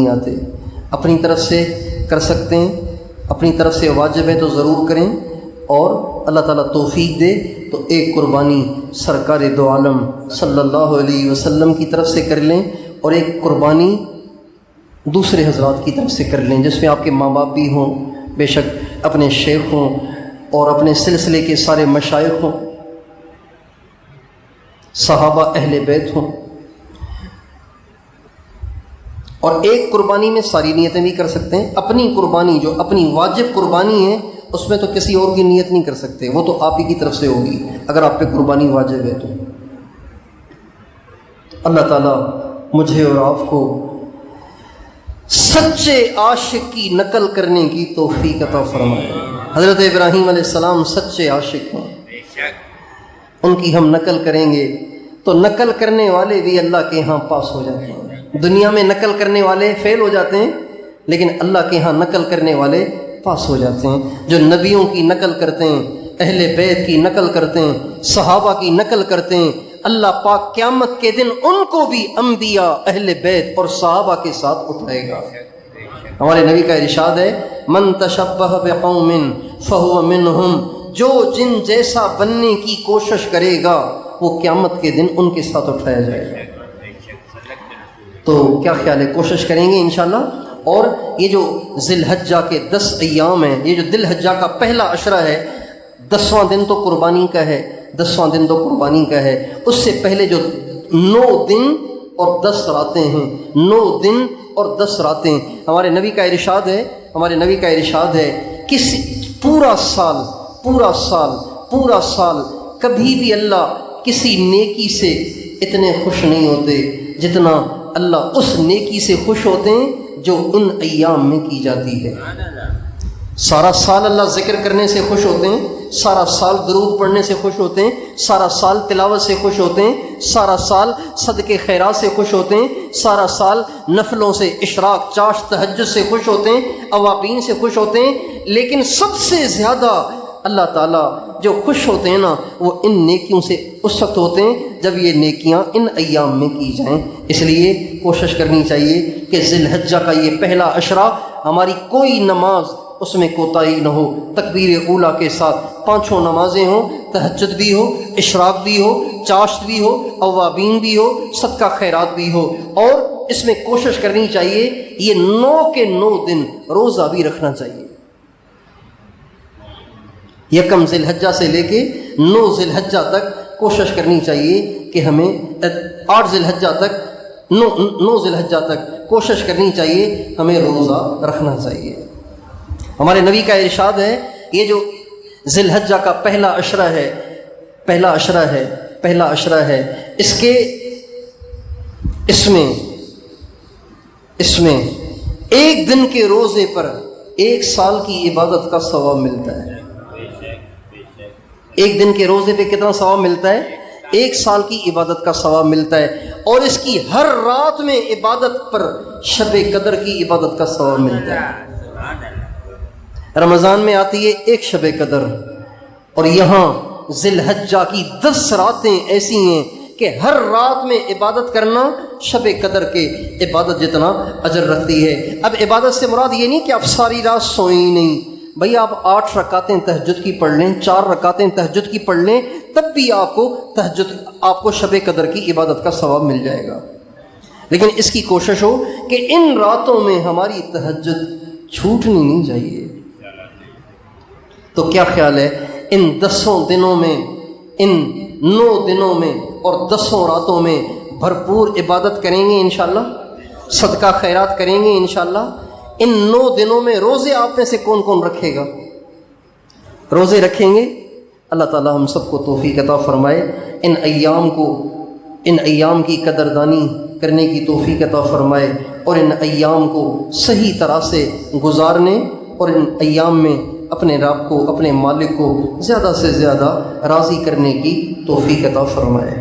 آتے، اپنی طرف سے کر سکتے ہیں، اپنی طرف سے واجب ہے تو ضرور کریں، اور اللہ تعالیٰ توفیق دے تو ایک قربانی سرکار دو عالم صلی اللہ علیہ وسلم کی طرف سے کر لیں، اور ایک قربانی دوسرے حضرات کی طرف سے کر لیں جس میں آپ کے ماں باپ بھی ہوں، بے شک اپنے شیخ ہوں اور اپنے سلسلے کے سارے مشائخ ہوں، صحابہ اہل بیت ہوں۔ اور ایک قربانی میں ساری نیتیں بھی کر سکتے ہیں۔ اپنی قربانی جو اپنی واجب قربانی ہے اس میں تو کسی اور کی نیت نہیں کر سکتے، وہ تو آپ ہی کی طرف سے ہوگی اگر آپ پہ قربانی واجب ہے تو۔ اللہ تعالیٰ مجھے اور آپ کو سچے عاشق کی نقل کرنے کی توفیق عطا فرمائے۔ حضرت ابراہیم علیہ السلام سچے عاشق ہیں، ان کی ہم نقل کریں گے تو نقل کرنے والے بھی اللہ کے ہاں پاس ہو جاتے ہیں۔ دنیا میں نقل کرنے والے فیل ہو جاتے ہیں، لیکن اللہ کے ہاں نقل کرنے والے پاس ہو جاتے ہیں۔ جو نبیوں کی نقل کرتے ہیں، اہل بیت کی نقل کرتے ہیں، صحابہ کی نقل کرتے ہیں، اللہ پاک قیامت کے دن ان کو بھی انبیاء، اہل بیت اور صحابہ کے ساتھ اٹھائے گا۔ ہمارے نبی کا ارشاد ہے، من تشبہ بقوم فہو منہم، جو جن جیسا بننے کی کوشش کرے گا وہ قیامت کے دن ان کے ساتھ اٹھایا جائے گا۔ تو کیا خیال ہے، کوشش کریں گے انشاءاللہ۔ اور یہ جو ذی الحجہ کے 10 ایام ہیں، یہ جو ذی الحجہ کا پہلا عشرہ ہے، 10واں دن تو قربانی کا ہے، 10واں دن تو قربانی کا ہے، اس سے پہلے جو 9 دن اور 10 راتیں ہیں، 9 دن اور 10 راتیں، ہمارے نبی کا ارشاد ہے، ہمارے نبی کا ارشاد ہے، کسی پورا سال کبھی بھی اللہ کسی نیکی سے اتنے خوش نہیں ہوتے جتنا اللہ اس نیکی سے خوش ہوتے ہیں جو ان ایام میں کی جاتی ہے۔ سارا سال اللہ ذکر کرنے سے خوش ہوتے ہیں، سارا سال درود پڑھنے سے خوش ہوتے ہیں، سارا سال تلاوت سے خوش ہوتے ہیں، سارا سال صدقے خیرات سے خوش ہوتے ہیں، سارا سال نفلوں سے، اشراق، چاشت، تہجد سے خوش ہوتے ہیں، اوابین سے خوش ہوتے ہیں، لیکن سب سے زیادہ اللہ تعالیٰ جو خوش ہوتے ہیں نا وہ ان نیکیوں سے اس وقت ہوتے ہیں جب یہ نیکیاں ان ایام میں کی جائیں۔ اس لیے کوشش کرنی چاہیے کہ ذی الحجہ کا یہ پہلا عشرہ ہماری کوئی نماز اس میں کوتاہی نہ ہو، تکبیر اولیٰ کے ساتھ 5 نمازیں ہوں، تہجد بھی ہو، اشراق بھی ہو، چاشت بھی ہو، اوابین بھی ہو، صدقہ خیرات بھی ہو، اور اس میں کوشش کرنی چاہیے یہ 9 کے 9 دن روزہ بھی رکھنا چاہیے۔ یکم ذی الحجہ سے لے کے 9 ذی الحجہ تک کوشش کرنی چاہیے کہ ہمیں 8 ذی الحجہ تک 9 ذی الحجہ تک کوشش کرنی چاہیے ہمیں روزہ رکھنا چاہیے۔ ہمارے نبی کا ارشاد ہے، یہ جو ذی الحجہ کا پہلا عشرہ ہے اس میں ایک دن کے روزے پر 1 سال کی عبادت کا ثواب ملتا ہے۔ ایک دن کے روزے پہ کتنا ثواب ملتا ہے؟ 1 سال کی عبادت کا ثواب ملتا ہے، اور اس کی ہر رات میں عبادت پر شب قدر کی عبادت کا ثواب ملتا ہے۔ رمضان میں آتی ہے ایک شب قدر، اور یہاں ذی الحجہ کی 10 راتیں ایسی ہیں کہ ہر رات میں عبادت کرنا شب قدر کے عبادت جتنا اجر رکھتی ہے۔ اب عبادت سے مراد یہ نہیں کہ آپ ساری رات سوئیں ہی نہیں، بھئی آپ 8 رکعتیں تہجد کی پڑھ لیں، 4 رکعتیں تہجد کی پڑھ لیں، تب بھی آپ کو شب قدر کی عبادت کا ثواب مل جائے گا۔ لیکن اس کی کوشش ہو کہ ان راتوں میں ہماری تہجد چھوٹنی نہیں چاہیے۔ تو کیا خیال ہے، ان 10 دنوں میں، ان 9 دنوں میں اور 10 راتوں میں بھرپور عبادت کریں گے انشاءاللہ، صدقہ خیرات کریں گے انشاءاللہ۔ ان 9 دنوں میں روزے آپ میں سے کون کون رکھے گا؟ روزے رکھیں گے؟ اللہ تعالیٰ ہم سب کو توفیق عطا فرمائے، ان ایام کی قدردانی کرنے کی توفیق عطا فرمائے، اور ان ایام کو صحیح طرح سے گزارنے اور ان ایام میں اپنے رب کو، اپنے مالک کو زیادہ سے زیادہ راضی کرنے کی توفیق عطا فرمائے۔